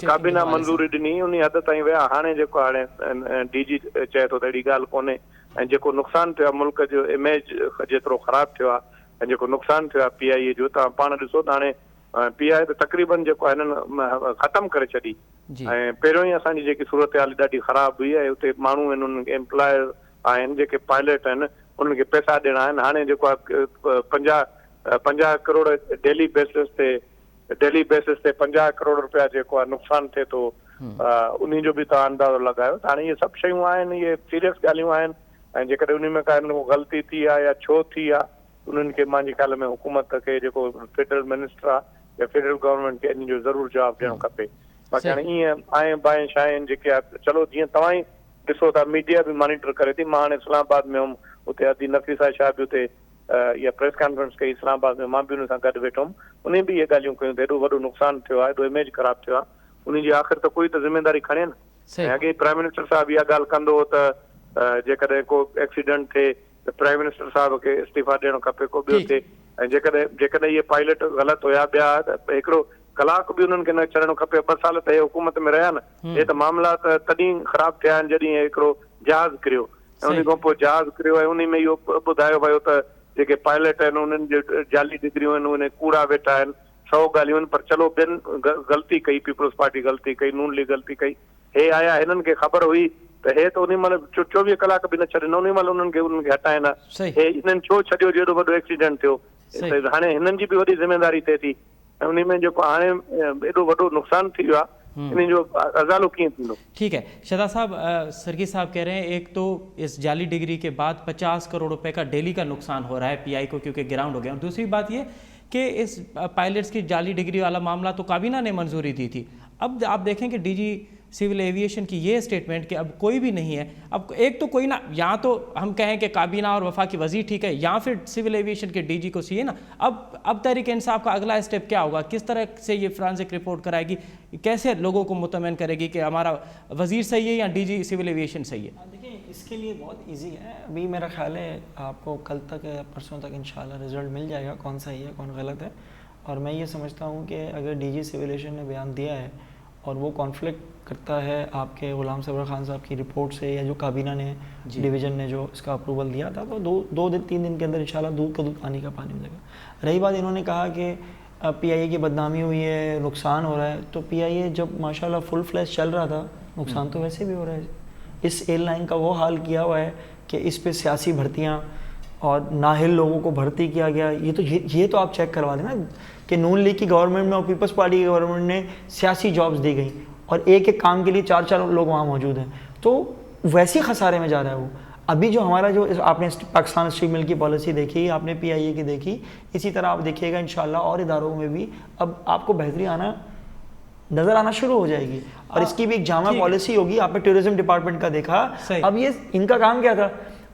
काबीना मंज़ूरी ॾिनी, उन हद ताईं विया। हाणे जेको हाणे DG चए थो त अहिड़ी ॻाल्हि कोन्हे। ऐं जेको नुक़सानु थियो आहे मुल्क जो इमेज जेतिरो ख़राबु थियो आहे ऐं जेको नुक़सानु थियो आहे PIA जो, तव्हां पाण ॾिसो त हाणे PIA त तक़रीबन जेको आहे हिननि ख़तमु करे छॾी। ऐं पहिरियों ई असांजी जेकी सूरत हाल ॾाढी ख़राबु हुई ऐं उते माण्हू आहिनि, उन्हनि खे एम्प्लॉय आहिनि, जेके पायलट आहिनि, उन्हनि खे पैसा ॾियणा आहिनि। हाणे जेको आहे 50 करोड़ डेली बेसिस ते 50 करोड़ रुपया जेको आहे नुक़सानु थिए थो, उन जो बि तव्हां अंदाज़ो लॻायो। त हाणे इहे सभु शयूं आहिनि, इहे सीरियस ॻाल्हियूं आहिनि। ऐं जेकॾहिं उन में का ग़लती थी आहे या छो थी आहे, उन्हनि खे मुंहिंजे ख़्याल में हुकूमत खे जेको फेडरल मिनिस्टर आहे या फेडरल गवर्नमेंट खे इन जो ज़रूरु जवाबु ॾियणो खपे। बाक़ी हाणे ईअं आएं बाएं शाइनि जेके आहे, चलो जीअं तव्हां ई ॾिसो था, मीडिया बि मॉनिटर करे थी। मां हाणे इस्लामाबाद में हुउमि, उते अदी नफ़ीसा शाह बि उते इहा प्रेस कॉन्फ्रेंस कई इस्लामाबाद में, मां बि उन सां गॾु वेठो हुउमि। उन बि इहे ॻाल्हियूं कयूं त हेॾो वॾो नुक़सानु थियो आहे, हेॾो इमेज ख़राबु थियो आहे, उनजी आख़िर त कोई त ज़िम्मेदारी खणे न। ऐं अॻे प्राइम मिनिस्टर साहिबु इहा ॻाल्हि कंदो हो त जेकॾहिं को एक्सीडेंट थिए त प्राइम मिनिस्टर साहिब खे इस्तीफ़ा ॾियणो खपे, को ॿियो थिए। ऐं जेकॾहिं इहे पायलट ग़लति हुया ॿिया, त हिकिड़ो कलाक बि उन्हनि खे न छॾणो खपे। 2 साल त हे हुकूमत में रहिया न, हे त मामला त तॾहिं ख़राबु थिया आहिनि जॾहिं हिकिड़ो जहाज़ किरियो ऐं उन खां पोइ जहाज़ किरियो ऐं उन में इहो ॿुधायो वियो त जेके पायलट आहिनि उन्हनि जो जाली डिग्रियूं आहिनि, उन कूड़ा वेठा आहिनि, 100 ॻाल्हियूं आहिनि। पर चलो ॿियनि ग़लती कई, पीपल्स पार्टी ग़लती कई, नून लीग ग़लती कई, हे आया, हिननि खे ख़बर हुई त हे त उन महिल 24 कलाक बि न छॾनि, उन महिल उन्हनि खे हटाइनि। हे हिननि छो छॾियो जो एॾो वॾो एक्सीडेंट थियो? हाणे हिननि जी बि वॾी ज़िम्मेदारी थिए थी। ऐं उन में जेको हाणे एॾो वॾो नुक़सानु थी वियो आहे, इन जो अज़ालो कीअं थींदो? ठीक है शहजाद साहब, सरकी साहब कह रहे हैं एक तो इस जाली डिग्री के बाद 50 करोड़ रुपए का डेली का नुकसान हो रहा है PI को, क्योंकि ग्राउंड हो गया। और दूसरी बात ये कि इस पायलट्स की जाली डिग्री वाला मामला तो काबीना ने मंजूरी दी थी। अब आप देखें कि DG सिविल एविएशन की ये स्टेटमेंट कि अब कोई भी नहीं है। अब एक तो कोई ना, यहाँ तो हम कहें कि काबीना और वफाकी वजीर ठीक है, या फिर सिविल एविएशन के DG को चाहिए ना। अब तहरीक इंसाफ का अगला स्टेप क्या होगा? किस तरह से ये फ्रांसिक रिपोर्ट कराएगी, कैसे लोगों को मुतमईन करेगी कि हमारा वजीर सही है या DG सिविल एविएशन सही है? देखिए, इसके लिए बहुत ईजी है। अभी मेरा ख्याल है आपको कल तक या परसों तक इंशाल्लाह रिजल्ट मिल जाएगा, कौन सही है कौन गलत है। और मैं ये समझता हूँ कि अगर DG सिविल एविएशन ने बयान दिया है और वो कॉन्फ्लिक्ट करता है आपके गुलाम सरवर खान साहब की रिपोर्ट से, या जो काबीना ने डिवीज़न ने जो इसका अप्रूवल दिया था, तो 2-3 दिन के अंदर इंशाल्लाह दूध का दूध पानी का पानी हो जाएगा। रही बात, इन्होंने कहा कि PIA की बदनामी हुई है, नुकसान हो रहा है, तो PIA जब माशाल्लाह फुल फ्लैश चल रहा था, नुकसान तो वैसे भी हो रहा है। इस एयरलाइन का वो हाल किया हुआ है कि इस पे सियासी भर्तियाँ और नाहिल लोगों को भर्ती किया गया। ये तो आप चेक करवा देना कि नून लीग की गवर्नमेंट में और पीपल्स पार्टी की गवर्नमेंट ने सियासी जॉब्स दी गई और एक एक काम के लिए 4-4 लोग वहाँ मौजूद हैं, तो वैसे ही खसारे में जा रहा है वो। अभी जो हमारा जो आपने पाकिस्तान स्टील मिल की पॉलिसी देखी, आपने PIA की देखी, इसी तरह आप देखिएगा इंशाल्लाह और इदारों में भी अब आपको बेहतरी नज़र आना शुरू हो जाएगी। और इसकी भी एक जामा पॉलिसी होगी। आपने टूरिज्म डिपार्टमेंट का देखा, अब ये इनका काम क्या था,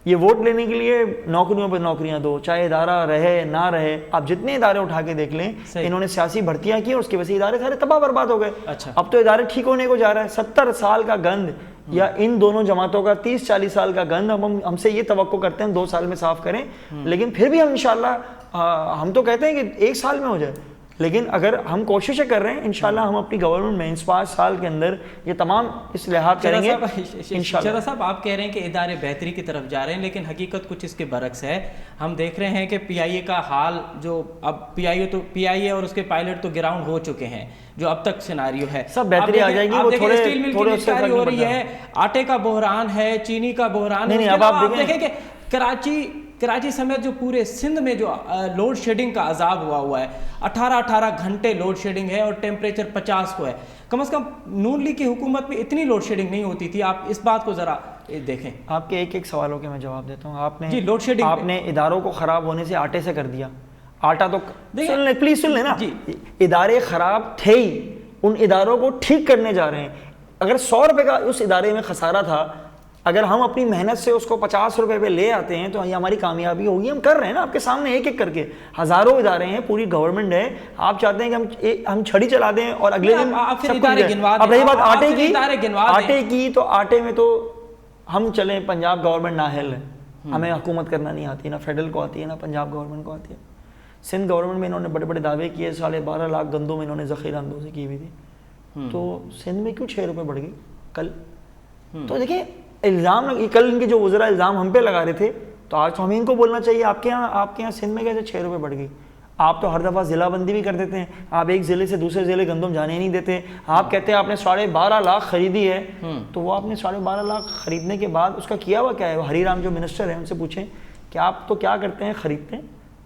ये वोट लेने के लिए नौकरियों पर नौकरियां दो, चाहे इदारा रहे ना रहे। आप जितने इदारे उठा के देख लें, इन्होंने सियासी भर्तियां की और उसकी वजह से इदारे सारे तबाह बर्बाद हो गए। अच्छा। अब तो इदारे ठीक होने को जा रहा है। 70 साल का गंद یا ان دونوں جماعتوں کا 30-40 سال کا گند ہم سے یہ توقع کرتے ہیں 2 سال میں صاف کریں، لیکن پھر بھی ہم انشاءاللہ ہم تو کہتے ہیں کہ 1 سال میں ہو جائے، لیکن اگر ہم کوششیں کر رہے ہیں انشاءاللہ ہم اپنی گورنمنٹ میں اس 5 سال کے اندر یہ تمام اصلاحات کریں گے انشاءاللہ۔ شہزاد صاحب آپ کہہ رہے ہیں کہ ادارے بہتری کی طرف جا رہے ہیں، لیکن حقیقت کچھ اس کے برعکس ہے۔ ہم دیکھ رہے ہیں کہ پی آئی اے کا حال جو اب پی آئی اے اور اس کے پائلٹ تو گراؤنڈ ہو چکے ہیں، جو اب تک سیناریو ہے سب بہتری آ جائے گی، وہ تھوڑے ہو رہی ہے، آٹے کا بحران ہے، چینی کا بحران ہے، اب آپ دیکھیں کہ کراچی سمیت جو پورے سندھ میں جو لوڈ شیڈنگ کا عذاب ہوا ہے، 18 گھنٹے لوڈ شیڈنگ ہے اور ٹیمپریچر 50 کو ہے۔ کم از کم نون لیگ کی حکومت میں اتنی لوڈ شیڈنگ نہیں ہوتی تھی۔ آپ اس بات کو ذرا دیکھیں۔ آپ کے ایک سوالوں کے میں جواب دیتا ہوں۔ آپ نے اداروں کو خراب ہونے سے آٹے سے کر دیا۔ آٹا تو پلیز سن لیں نا، ادارے خراب تھے ہی، ان اداروں کو ٹھیک کرنے جا رہے ہیں۔ اگر 100 روپے کا اس ادارے میں خسارہ تھا، اگر ہم اپنی محنت سے اس کو 50 روپے پہ لے آتے ہیں تو یہ ہماری کامیابی ہوگی۔ ہم کر رہے ہیں نا آپ کے سامنے ایک کر کے، ہزاروں ادارے ہیں، پوری گورنمنٹ ہے۔ آپ چاہتے ہیں کہ ہم چھڑی چلا دیں اور اگلے دن اب رہی بات آٹے کی، تو آٹے میں تو ہم چلیں، پنجاب گورنمنٹ نااہل ہے، ہمیں حکومت کرنا نہیں آتی، نہ فیڈرل کو آتی ہے نہ پنجاب گورنمنٹ کو آتی ہے۔ سندھ گورنمنٹ میں انہوں نے بڑے بڑے دعوے کیے، 12.5 لاکھ گندم انہوں نے ذخیرہ اندوزی کی ہوئی تھی، تو سندھ میں کیوں 6 روپے بڑھ گئی کل؟ تو دیکھیں الزام، کل ان کے جو وزراء الزام ہم پہ لگا رہے تھے، تو آج تو ہمیں ان کو بولنا چاہیے آپ کے یہاں سندھ میں کیسے 6 روپے بڑھ گئی؟ آپ تو ہر دفعہ ضلع بندی بھی کر دیتے ہیں، آپ ایک ضلع سے دوسرے ضلع گندم جانے نہیں دیتے۔ آپ کہتے ہیں آپ نے 12.5 لاکھ خریدی ہے، تو وہ آپ نے 12.5 لاکھ خریدنے کے بعد اس کا کیا ہوا کیا ہے؟ ہری رام جو منسٹر ہیں ان سے پوچھیں کہ آپ تو کیا کرتے ہیں، خریدتے ہیں،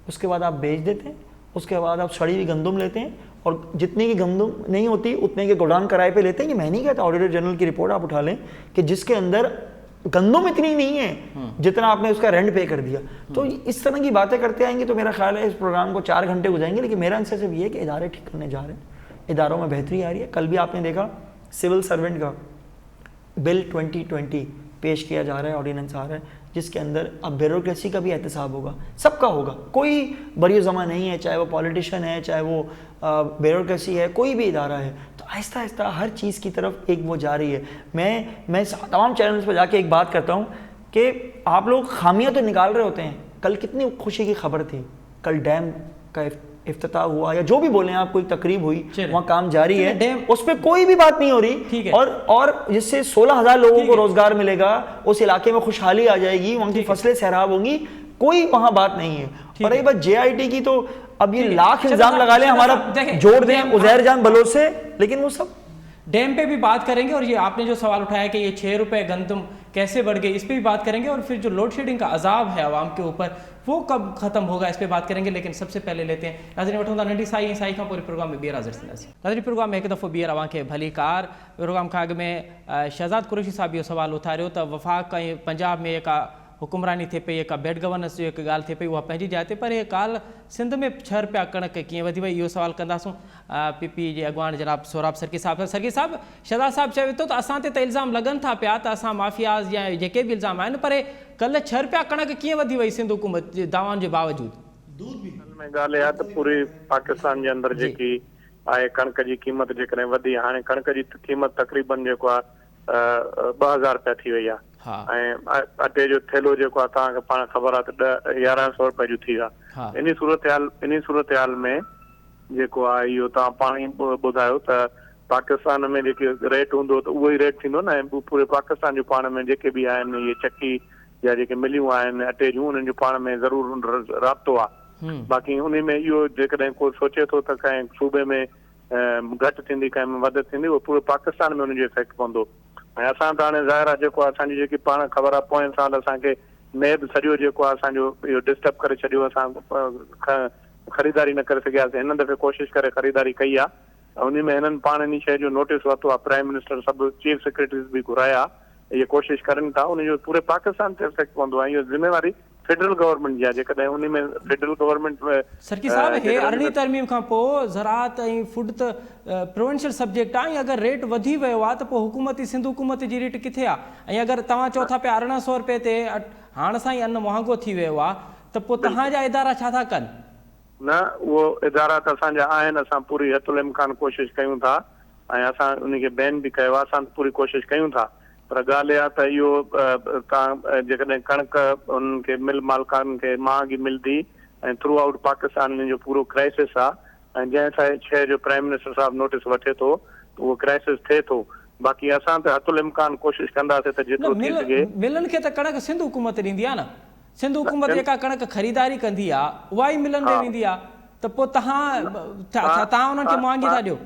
اس کے بعد آپ بیچ دیتے ہیں، اس کے بعد آپ سڑی ہوئی گندم لیتے ہیں، اور جتنے کی گندم نہیں ہوتی اتنے کے گودام کرائے پہ لیتے ہیں۔ یہ میں نہیں کہتا، آڈیٹر جنرل کی رپورٹ آپ اٹھا لیں کہ جس کے اندر گندم اتنی نہیں ہے جتنا آپ نے اس کا رینٹ پے کر دیا۔ تو اس طرح کی باتیں کرتے آئیں گے تو میرا خیال ہے اس پروگرام کو 4 گھنٹے ہو جائیں گے، لیکن میرا آنسر صرف یہ ہے کہ ادارے ٹھیک کرنے جا رہے ہیں، اداروں میں بہتری آ رہی ہے۔ کل بھی آپ نے دیکھا سول سرونٹ کا بل 2020 پیش کیا جا رہا ہے، آرڈیننس آ رہا ہے، جس کے اندر اب بیوروکریسی کا بھی احتساب ہوگا، سب کا ہوگا، کوئی بری زماں نہیں ہے، چاہے وہ پولیٹیشین ہے، چاہے وہ بیوروکریسی ہے، کوئی بھی ادارہ ہے۔ تو آہستہ آہستہ ہر چیز کی طرف ایک وہ جا رہی ہے۔ میں تمام چینلز پہ جا کے ایک بات کرتا ہوں کہ آپ لوگ خامیاں تو نکال رہے ہوتے ہیں، کل کتنی خوشی کی خبر تھی، کل ڈیم کا افتتاح ہوا، یا جو بھی بولیں آپ، کوئی تقریب ہوئی، وہاں کام جاری ہے، اس پہ کوئی بھی بات نہیں ہو رہی، اور جس سے 16,000 لوگوں کو روزگار ملے گا، اس علاقے میں خوشحالی آ جائے گی، وہاں کی فصلیں سیراب ہوں گی، کوئی وہاں بات نہیں ہے۔ اور ایک بات جے آئی ٹی کی، تو اب یہ لاکھ الزام لگا لیں ہمارا جوڑ دیں عزیر جان بلوچ سے، لیکن وہ سب ڈیم پہ بھی بات کریں گے، اور یہ آپ نے جو سوال اٹھایا کہ یہ 6 روپے گندم کیسے بڑھ گئی، اس پہ بھی بات کریں گے، اور پھر جو لوڈ شیڈنگ کا عذاب ہے عوام کے اوپر وہ کب ختم ہوگا اس پہ بات کریں گے۔ لیکن سب سے پہلے لیتے ہیں ناظرین وٹھوں دا ننڈی سائی کا پورے پروگرام میں بیر حاضر تھیں۔ ناظرین پروگرام میں ایک دفعہ بیر اوان کے بھلی کار پروگرام کھا میں شہزاد قریشی صاحب یہ سوال اتھاریو تو وفاق کا پنجاب میں ایک حکمرانی تھے پئی، ایک بیڈ گورننس جو ایک گال تھے پئی، وہ پہنجی جائے تے، پر یہ کال سندھ میں 6 روپیا کنک کییں ودی وئی، یہ سوال کنداسوں پی پی جے اگوان جناب سوراب سرکی صاحب شہزاد صاحب چوے تو اساں تے الزام لگن تھا پیا تو اساں مافیاز یا جے بھی الزام آئین، پر کل 6 روپیا کنک کییں ودی وئی سندھ حکومت دعوان کے باوجود؟ میں گال ہے تو پوری پاکستان کے اندر جی آئے کنک کی قیمت جے ودی، ہاں کنک کی قیمت تقریباً 2000 روپیا تھی وئی ہے، اٹے جو تھیلو جو پان خبر ہے تو 1100 روپے جو تھی ویا۔ ان صورتحال میں پانی بدھاؤ تو پاکستان میں ریٹ ہوں تو وہی ریٹ تھی نا، پورے پاکستان جو پان میں جے بھی آئین یہ چکی یا ملیوں آئین اٹے جو ان پان میں ضرور رابطو آ۔ باقی ان میں یہ کوئی سوچے تو کہیں صوبے میں گھٹ تھی کہیں میں ود تھی، وہ پورے پاکستان میں ان جو افیکٹ پوندو۔ اساں تو ہاں ظاہر ہے اصانجی جی پان خبر ہے پوئیں سال اصا کے نیب سجو ڈسٹرب کرے چھڈیو، اساں خریداری نہ کرے سگھیاسیں، ہن دفعے کوشش کرے خریداری کئی آ، ان میں ہنن پان ان شے جو نوٹس ورتو آ، prime minister sub chief secretaries بھی گھرایا، یہ کوشش کرن تھا، ان جو پورے پاکستان سے افیکٹ پوندو ہے، یہ ذمہ واری فیڈرل گورنمنٹ جی ہے، ان میں فیڈرل گورنمنٹ سرکی صاحب ہے 18 ترمیم کا پو زراعت فوڈ تو پروونشل سبجیکٹ ہے، اگر ریٹ ودی ویو آ تو حکومت سندھ حکومت جی ریٹ کتنے آ، اگر تمام چو تھا پہ 1800 روپے تے ہاں سائیں ان مہنگو تھی ویو آ تو پو تہاں جا ادارہ چھا تھا کن؟ نہ وہ ادارہ تو اساں جا آہن، اساں پوری حت الامکان کوشش کیوں تھا، اساں ان کے بین بھی کہو، اساں پوری کوشش کیوں تھا، पर ॻाल्हि इहा त इहो तव्हां जेकॾहिं कणिक उन्हनि खे मिल मालिकान खे महांगी मिलंदी ऐं थ्रू आउट पाकिस्तान में जो पूरो क्राइसिस आहे ऐं जंहिं शइ जो प्राइम मिनिस्टर साहिबु नोटिस वठे थो त उहो क्राइसिस थिए थो। बाक़ी असां त हथुल इम्कान कोशिशि कंदासीं त जेतिरो थी सघे। मिलनि खे त कणिक सिंध हुकूमत ॾींदी आहे न, सिंध हुकूमत जेका कणिक ख़रीदारी कंदी आहे उहा ई मिलनि खे वेंदी आहे, त पोइ तव्हां उन्हनि खे महांगी था ॾियो।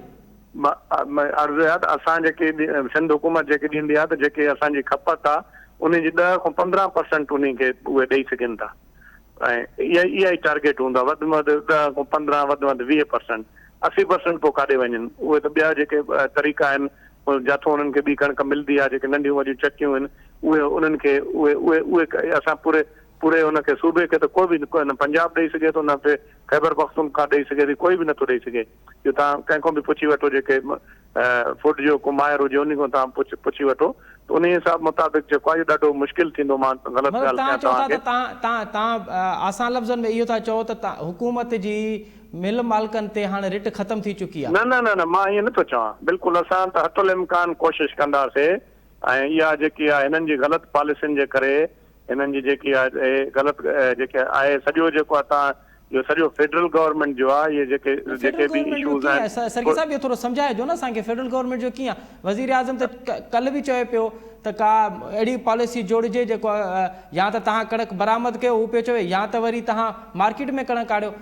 अर्ज़ु आहे त असां जेके सिंध हुकूमत जेके ॾींदी आहे त जेके असांजी खपत आहे उन जी 10 खां 15% उन खे उहे ॾेई सघनि था ऐं इहा ई टारगेट हूंदो आहे, वधि में वधि 10 खां 15, वधि में वधि 20%। 80% पोइ काॾे वञनि, उहे त ॿिया जेके तरीक़ा आहिनि जिथां उन्हनि खे ॿी कणिक मिलंदी आहे, जेके नंढियूं वॾियूं चकियूं आहिनि, उहे उन्हनि खे उहे असां पूरे हुनखे सूबे खे त कोई बि न पंजाब ॾेई सघे थो, न ख़ैबर पख्तूनख्वा ॾेई सघे थी, कोई बि नथो ॾेई सघे। जो तव्हां कंहिंखां बि पुछी वठो, जेके फूड जो को माहिर हुजे उन खां तव्हां पुछी वठो, त उन हिसाब मुताबिक़ जेको आहे इहो ॾाढो मुश्किल थींदो। मां ग़लति ॻाल्हि कयां तव्हां आसान लफ़्ज़नि में इहो था चओ त हुकूमत जी मिल मालिकनि ते हाणे रिट ख़तम थी चुकी आहे। न मां ईअं नथो चवां, बिल्कुलु असां त हथुल इम्कान कोशिशि कंदासीं ऐं इहा जेकी आहे हिननि जी ग़लति पॉलिसियुनि जे करे, हिननि जी जेकी आहे ग़लति जेके आहे सॼो जेको आहे तव्हां जो सॼो फेडरल गवर्नमेंट जो आहे, इहे जेके बि इशूज़ आहिनि। सरकी साहब इहो थोरो सम्झाइजो न असांखे, फेडरल गवर्नमेंट जो कीअं? वज़ीर आज़म त कल्ह बि चए पियो त का अहिड़ी पॉलिसी जोड़िजे जेको या त तव्हां कणिक बरामद कयो, हू पियो चवे, या त वरी तव्हां मार्केट में कणिक आणियो।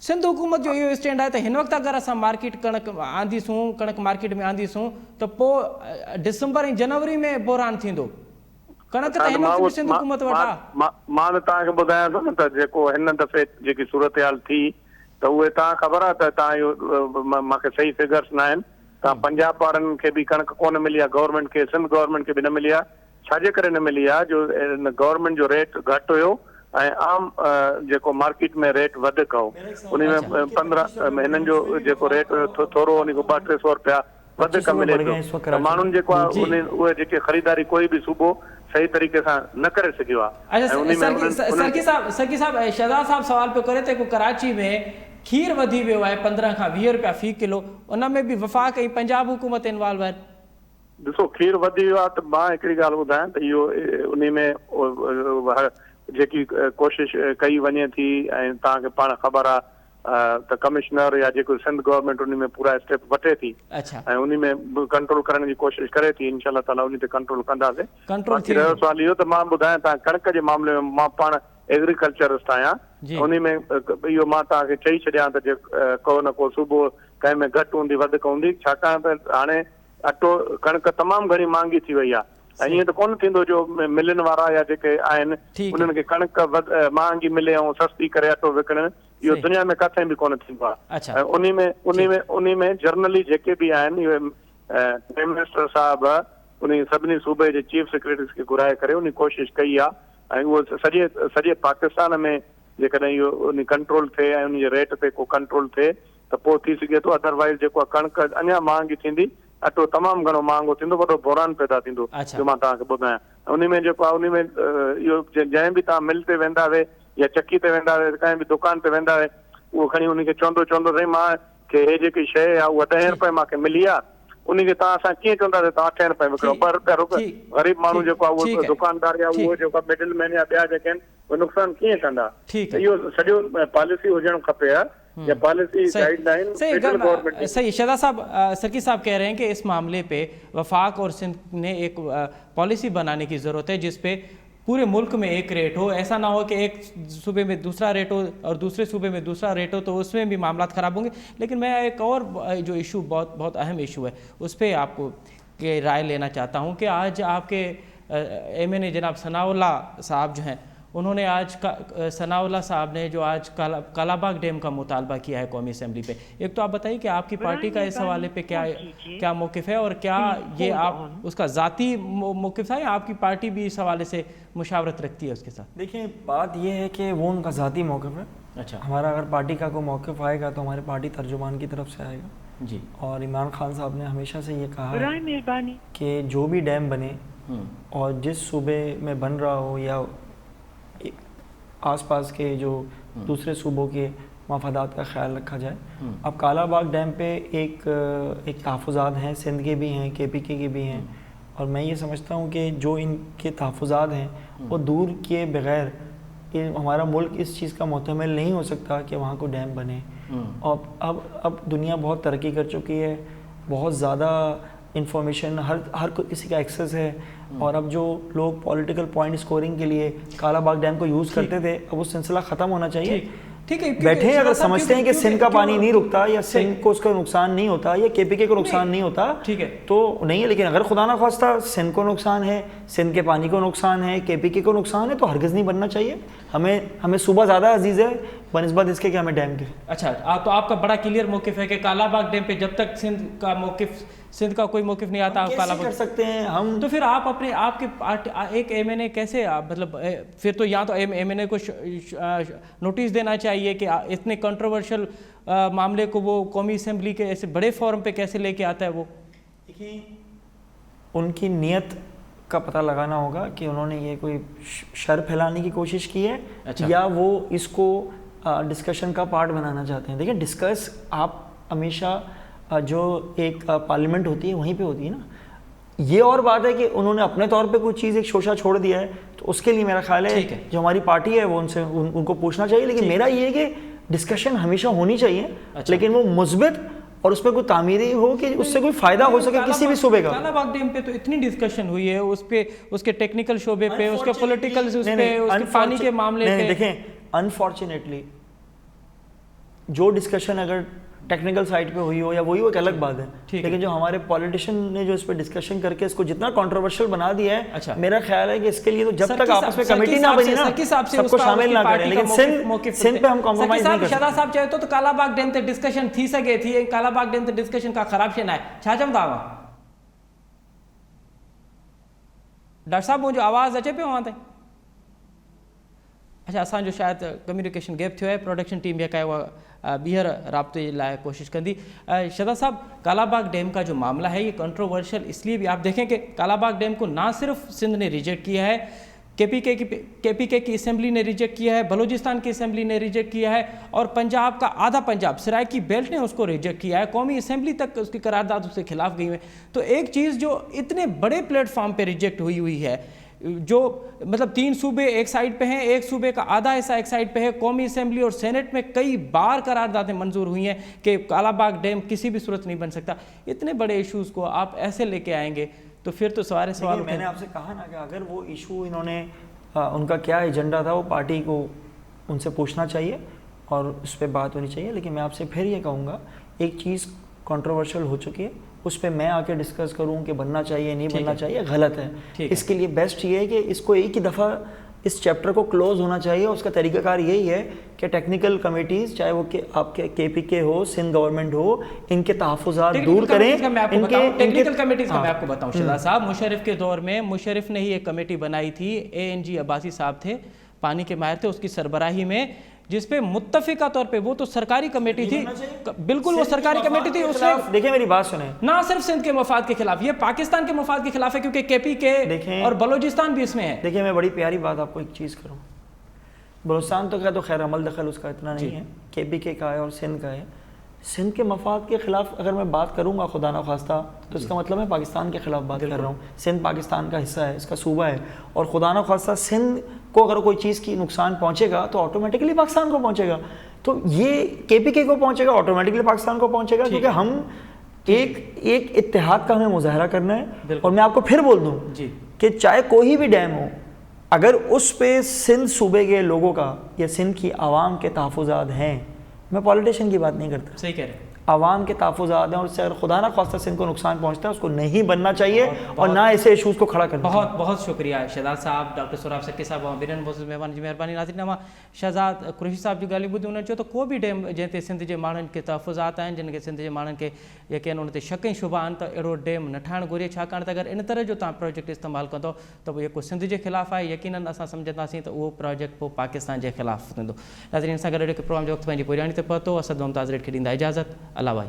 सिंध हुकूमत जो इहो स्टैंड आहे त हिन वक़्तु अगरि असां मार्केट कणिक आंदीसूं, कणिक मार्केट में आंदीसूं, त पोइ दिसंबर ऐं जनवरी में बहरान थींदो। कणिक त हिन वक़्तु सिंध हुकूमत वटि आहे। मां त तव्हांखे ॿुधायां थो न त जेको हिन दफ़े जेकी सूरत हाल थी, त उहे तव्हां ख़बर आहे त तव्हां इहो मूंखे सही फिगर्स न आहिनि, तव्हां पंजाब वारनि खे बि कणिक कोन मिली आहे, गवर्नमेंट खे, सिंध गवर्नमेंट खे बि न मिली आहे। छाजे करे न मिली आहे? जो गवर्नमेंट जो रेट घटि हुयो ऐं आम जेको मार्केट में रेट वधीक हो, उन में 15 हिननि जो जेको रेट हुयो थोरो उन खां 200-300 रुपया वधीक मिले थो। त माण्हुनि जेको आहे उहे जेके ख़रीदारी कोई बि सूबो सही तरीक़े सां न करे सघियो आहे। सरकी साहब शहजाद साहब सवाल पियो करे त कराची में खीर वधी वियो आहे 15 खां 20 रुपया फी किलो, उन में बि वफ़ाक़ ऐं पंजाब हुकूमत इन्वॉल्व आहिनि। ॾिसो, खीर वधी वियो आहे त मां हिकिड़ी ॻाल्हि ॿुधायां त इहो उन में जेकी कोशिशि कई वञे थी ऐं तव्हांखे पाण ख़बर आहे त कमिश्नर या जेको सिंध गवर्नमेंट उन में पूरा स्टेप वठे थी ऐं उन में कंट्रोल करण जी कोशिशि करे थी। इंशाल्लाह ताला उन ते कंट्रोल कंदासीं। रहियो सवाल इहो त मां ॿुधायां तव्हां कणिक जे मामले में मां पाण एग्रीकल्चरिस्ट आहियां, उन में इहो मां तव्हांखे चई छॾियां त को न को सूबो कंहिं में घटि हूंदी वधीक हूंदी, छाकाणि त हाणे अटो कणिक तमामु घणी महांगी थी वई आहे ऐं ईअं त कोन थींदो जो मिलनि वारा या जेके आहिनि उन्हनि खे कणिक महांगी मिले ऐं सस्ती करे अटो विकिणनि, इहो दुनिया में किथे बि कोन थींदो आहे। ऐं उन में जर्नली जेके बि आहिनि इहे प्राइम मिनिस्टर साहिबु उन सभिनी सूबे जे चीफ सेक्रेटरीज़ खे घुराए करे उन कोशिशि कई आहे ऐं उहो सॼे पाकिस्तान में जेकॾहिं इहो उन कंट्रोल थिए ऐं उन जे रेट ते को कंट्रोल थिए त पोइ थी सघे थो, अदरवाइज़ जेको आहे कणिक अञा महांगी थींदी, अटो तमामु घणो महांगो थींदो, वॾो बहरान पैदा थींदो, जो मां तव्हांखे ॿुधायां। उन में जेको आहे उन में इहो जंहिं बि तव्हां मिल ते वेंदा हुए या चकी ते वेंदा हुए, कंहिं बि दुकान ते वेंदा हुए, उहो खणी उनखे चवंदो साईं मां खे हे जेकी शइ आहे उहा 10 रुपए मूंखे मिली आहे, उनखे तव्हां असां कीअं चवंदासीं तव्हां 8 रुपए विकिणो, 2 रुपया रोके। ग़रीब माण्हू जेको आहे उहो दुकानदार या उहो जेको मिडिल मैन या ॿिया जेके आहिनि उहे नुक़सान कीअं कंदा? इहो सॼो पॉलिसी हुजणु खपे या पॉलिसी गाइडलाइन फेडरल गवर्नमेंट। सही, शहजाद साहब, सरकी साहब कह रहे हैं कि इस मामले पे वफाक और सिंध ने एक पॉलिसी बनाने की ज़रूरत है जिस पे पूरे मुल्क में एक रेट हो, ऐसा ना हो कि एक सूबे में दूसरा रेट हो और दूसरे सूबे में दूसरा रेट हो, तो उसमें भी मामला ख़राब होंगे। लेकिन मैं एक और जो इशू बहुत अहम इशू है उस पर आपको के राय लेना चाहता हूँ कि आज आपके MNA जनाब सनाउल्लाह साहब जो हैं, उन्होंने आज सनाउल्लाह साहब ने जो आज कालाबाग डैम का मुतालबा किया है कौमी असेंबली पे। एक तो आप बताइए कि आपकी पार्टी का इस हवाले पे क्या मौक़िफ़ है और क्या ये आप उसका ज़ाती मौक़िफ़ है या आपकी पार्टी भी इस हवाले से मुशावरत रखती है उसके साथ? देखिए, बात ये है कि वो उनका ज़ाती मौक़िफ़ है। अच्छा, हमारा अगर पार्टी का कोई मौक़िफ़ आएगा तो हमारी पार्टी तर्जुमान की तरफ से आएगा जी। और इमरान खान साहब ने हमेशा से ये कहा है कि जो भी डैम बने और जिस सूबे में बन रहा हो या आसपास के जो दूसरे सूबों के मफादात का ख्याल रखा जाए। अब कालाबाग डैम पे एक तहफ़्फ़ुज़ात हैं, सिंध के भी हैं, KPK के भी हैं اور میں یہ سمجھتا ہوں کہ جو ان کے تحفظات ہیں وہ دور کیے بغیر ہمارا ملک اس چیز کا محتمل نہیں ہو سکتا کہ وہاں کو ڈیم بنے. اور اب دنیا بہت ترقی کر چکی ہے, بہت زیادہ انفارمیشن ہر کسی کا ایکسیس ہے, اور اب جو لوگ پولیٹیکل پوائنٹ سکورنگ کے لیے کالا باغ ڈیم کو یوز کرتے تھے, اب وہ سلسلہ ختم ہونا چاہیے. بیٹھے اگر سمجھتے ہیں کہ سندھ کا پانی نہیں رکتا یا سندھ کو اس کا نقصان نہیں ہوتا یا کے پی کے کو نقصان نہیں ہوتا تو نہیں ہے, لیکن اگر خدا نہ خواستہ سندھ کو نقصان ہے, سندھ کے پانی کو نقصان ہے, کے پی کے کو نقصان ہے, تو ہرگز نہیں بننا چاہیے. ہمیں صوبہ زیادہ عزیز ہے بنسبت اس کے کہ ہمیں ڈیم کے. اچھا, تو آپ کا بڑا کلیئر موقف ہے کہ کالا باغ ڈیم پہ جب تک سندھ کا کوئی موقف نہیں آتا کالا باغ کر سکتے ہیں ہم. تو پھر آپ کے ایک ایم این اے کیسے, مطلب پھر تو یا تو ایم این اے کو نوٹس دینا چاہیے کہ اتنے کنٹروورشل معاملے کو وہ قومی اسمبلی کے ایسے بڑے فورم پہ کیسے لے کے آتا ہے. وہ دیکھیں ان کی نیت کا پتہ لگانا ہوگا کہ انہوں نے یہ کوئی شر پھیلانے کی کوشش کی ہے یا وہ اس کو ڈسکشن کا پارٹ بنانا چاہتے ہیں. دیکھیں ڈسکس آپ ہمیشہ جو ایک پارلیمنٹ ہوتی ہے وہیں پہ ہوتی ہے نا. یہ اور بات ہے کہ انہوں نے اپنے طور پہ کوئی چیز ایک شوشہ چھوڑ دیا ہے تو اس کے لیے میرا خیال ہے جو ہماری پارٹی ہے وہ ان کو پوچھنا چاہیے. لیکن میرا یہ ہے کہ ڈسکشن ہمیشہ ہونی چاہیے, لیکن وہ مثبت اور اس پہ کوئی تعمیری ہو کہ اس سے کوئی فائدہ ہو سکے کسی بھی صوبے کا. کالا باغ ڈیم پہ تو اتنی ڈسکشن ہوئی ہے, اس پہ اس کے ٹیکنیکل شعبے پہ, اس کے پولیٹیکل, اس پہ اس کے پانی کے معاملے پہ. دیکھیں انفارچونیٹلی جو ڈسکشن اگر ٹیکنیکل سائٹ پہ ہوئی ہو یا وہی وہ ایک الگ بات ہے, لیکن جو ہمارے پولیٹیشین نے جو اس پہ ڈسکشن کر کے اس کو جتنا کنٹروورشل بنا دیا ہے, میرا خیال ہے کہ اس کے لیے تو جب تک آپس میں کمیٹی نہ بنی نا سب کو شامل نہ کریں. لیکن سندھ پہ ہم کمپرومائز نہیں کر سکتے. شہزاد صاحب چاہے تو کالا باغ ڈیم تے ڈسکشن تھی سکے تھی, کالا باغ ڈیم تے ڈسکشن کا خراب شے نہ ہے. چھا چمدا ہوا ڈاکٹر صاحب مجھے آواز اچے پہ وہاں تے. اچھا, اساں جو شاید کمیونیکیشن گیپ تھو ہے, پروڈکشن ٹیم یہ کہے وہ بیہر رابطے لائے کوشش کندی. شہزاد صاحب کالا باغ ڈیم کا جو معاملہ ہے یہ کنٹروورشل اس لیے بھی, آپ دیکھیں کہ کالا باغ ڈیم کو نہ صرف سندھ نے ریجیکٹ کیا ہے, کے پی کے کی اسمبلی نے ریجیکٹ کیا ہے, بلوچستان کی اسمبلی نے ریجیکٹ کیا ہے, اور پنجاب کا آدھا پنجاب سرائکی بیلٹ نے اس کو ریجیکٹ کیا ہے, قومی اسمبلی تک اس کی قرارداد اس کے خلاف گئی ہوئی ہے. تو ایک چیز جو اتنے بڑے پلیٹ فارم پہ ریجیکٹ ہوئی ہے, جو مطلب 3 صوبے ایک سائڈ پہ ہیں, ایک صوبے کا آدھا حصہ ایک سائڈ پہ ہے, قومی اسمبلی اور سینٹ میں کئی بار قراردادیں منظور ہوئی ہیں کہ کالا باغ ڈیم کسی بھی صورت نہیں بن سکتا. اتنے بڑے ایشوز کو آپ ایسے لے کے آئیں گے تو پھر تو سوال میں نے آپ سے کہا نا کہ اگر وہ ایشو انہوں نے ان کا کیا ایجنڈا تھا وہ پارٹی کو ان سے پوچھنا چاہیے اور اس پہ بات ہونی چاہیے. لیکن میں آپ سے پھر یہ کہوں گا, ایک چیز کنٹروورشل ہو چکی ہے, اس پہ میں آ کے ڈسکس کروں کہ بننا چاہیے نہیں بننا چاہیے, غلط ہے. اس کے لیے بیسٹ یہ ہے کہ اس کو ایک ہی دفعہ اس چیپٹر کو کلوز ہونا چاہیے. اس کا طریقہ کار یہی ہے کہ ٹیکنیکل کمیٹیز, چاہے وہ آپ کے کے پی کے ہو, سندھ گورنمنٹ ہو, ان کے تحفظات دور کریں. ٹیکنیکل کمیٹیز کا میں آپ کو بتاؤں شہزاد صاحب, مشرف کے دور میں مشرف نے ہی ایک کمیٹی بنائی تھی, ANG عباسی صاحب تھے, پانی کے ماہر تھے, اس کی سربراہی میں, جس پہ متفقہ طور پہ وہ تو سرکاری کمیٹی تھی, بالکل وہ سرکاری کمیٹی تھی. اس نے دیکھیں میری بات سنیں, نہ صرف سندھ کے مفاد کے خلاف, یہ پاکستان کے مفاد کے خلاف ہے, کیونکہ کے پی کے اور بلوچستان بھی اس میں ہے. دیکھیں میں بڑی پیاری بات آپ کو ایک چیز کروں, بلوچستان تو کیا تو خیر عمل دخل اس کا اتنا نہیں ہے, کے پی کے کا ہے اور سندھ کا ہے. سندھ کے مفاد کے خلاف اگر میں بات کروں گا خدا نہ خواستہ تو اس کا مطلب میں پاکستان کے خلاف بات کر رہا ہوں. سندھ پاکستان کا حصہ ہے, اس کا صوبہ ہے, اور خدا نہ خواستہ سندھ کو اگر کوئی چیز کی نقصان پہنچے گا تو آٹومیٹکلی پاکستان کو پہنچے گا. تو یہ کے پی کے کو پہنچے گا, آٹومیٹکلی پاکستان کو پہنچے گا, کیونکہ ہم ایک اتحاد کا ہمیں مظاہرہ کرنا ہے. اور میں آپ کو پھر بول دوں کہ چاہے کوئی بھی ڈیم ہو, اگر اس پہ سندھ صوبے کے لوگوں کا یا سندھ کی عوام کے تحفظات ہیں, میں پولیٹیشین کی بات نہیں کرتا, صحیح کہہ رہے ہیں, عوام کے تحفظات ہیں, اور اس سے اگر خدا نہ خواستہ سندھ کو نقصان پہنچتا ہے اس کو نہیں بننا چاہیے اور نہ ایسے ایشوز کو کھڑا کرنا. بہت بہت شکریہ شہزاد صاحب, ڈاکٹر سوراب سکی صاحب, بیرن بہت مہربانی جی, مہربانی. ناظرین اما شہزاد قریشی صاحب جی گالی ॿुधी उन्हनि चयो त को बि डैम जंहिं ते सिंध जे माण्हुनि खे तहफ़ुज़ात आहिनि, जिन खे सिंध जे माण्हुनि खे यकीन उन ते शक ऐं शुबा आहिनि, त अहिड़ो डैम न ठाहिणु घुरिजे, छाकाणि त अगरि इन तरह जो तव्हां प्रोजेक्ट इस्तेमालु कंदो त उहो जेको सिंध जे ख़िलाफ़ु आहे, यकीननि असां सम्झंदासीं त उहो प्रोजेक्ट पोइ पाकिस्तान जे ख़िलाफ़ु थींदो. नाज़रीन सां गॾु प्रोग्राम जो वक़्तु पंहिंजी पुराणी ते पहुतो. असद मुमताज़ रेड खे ॾींदा इजाज़त. अल्लाह भाई.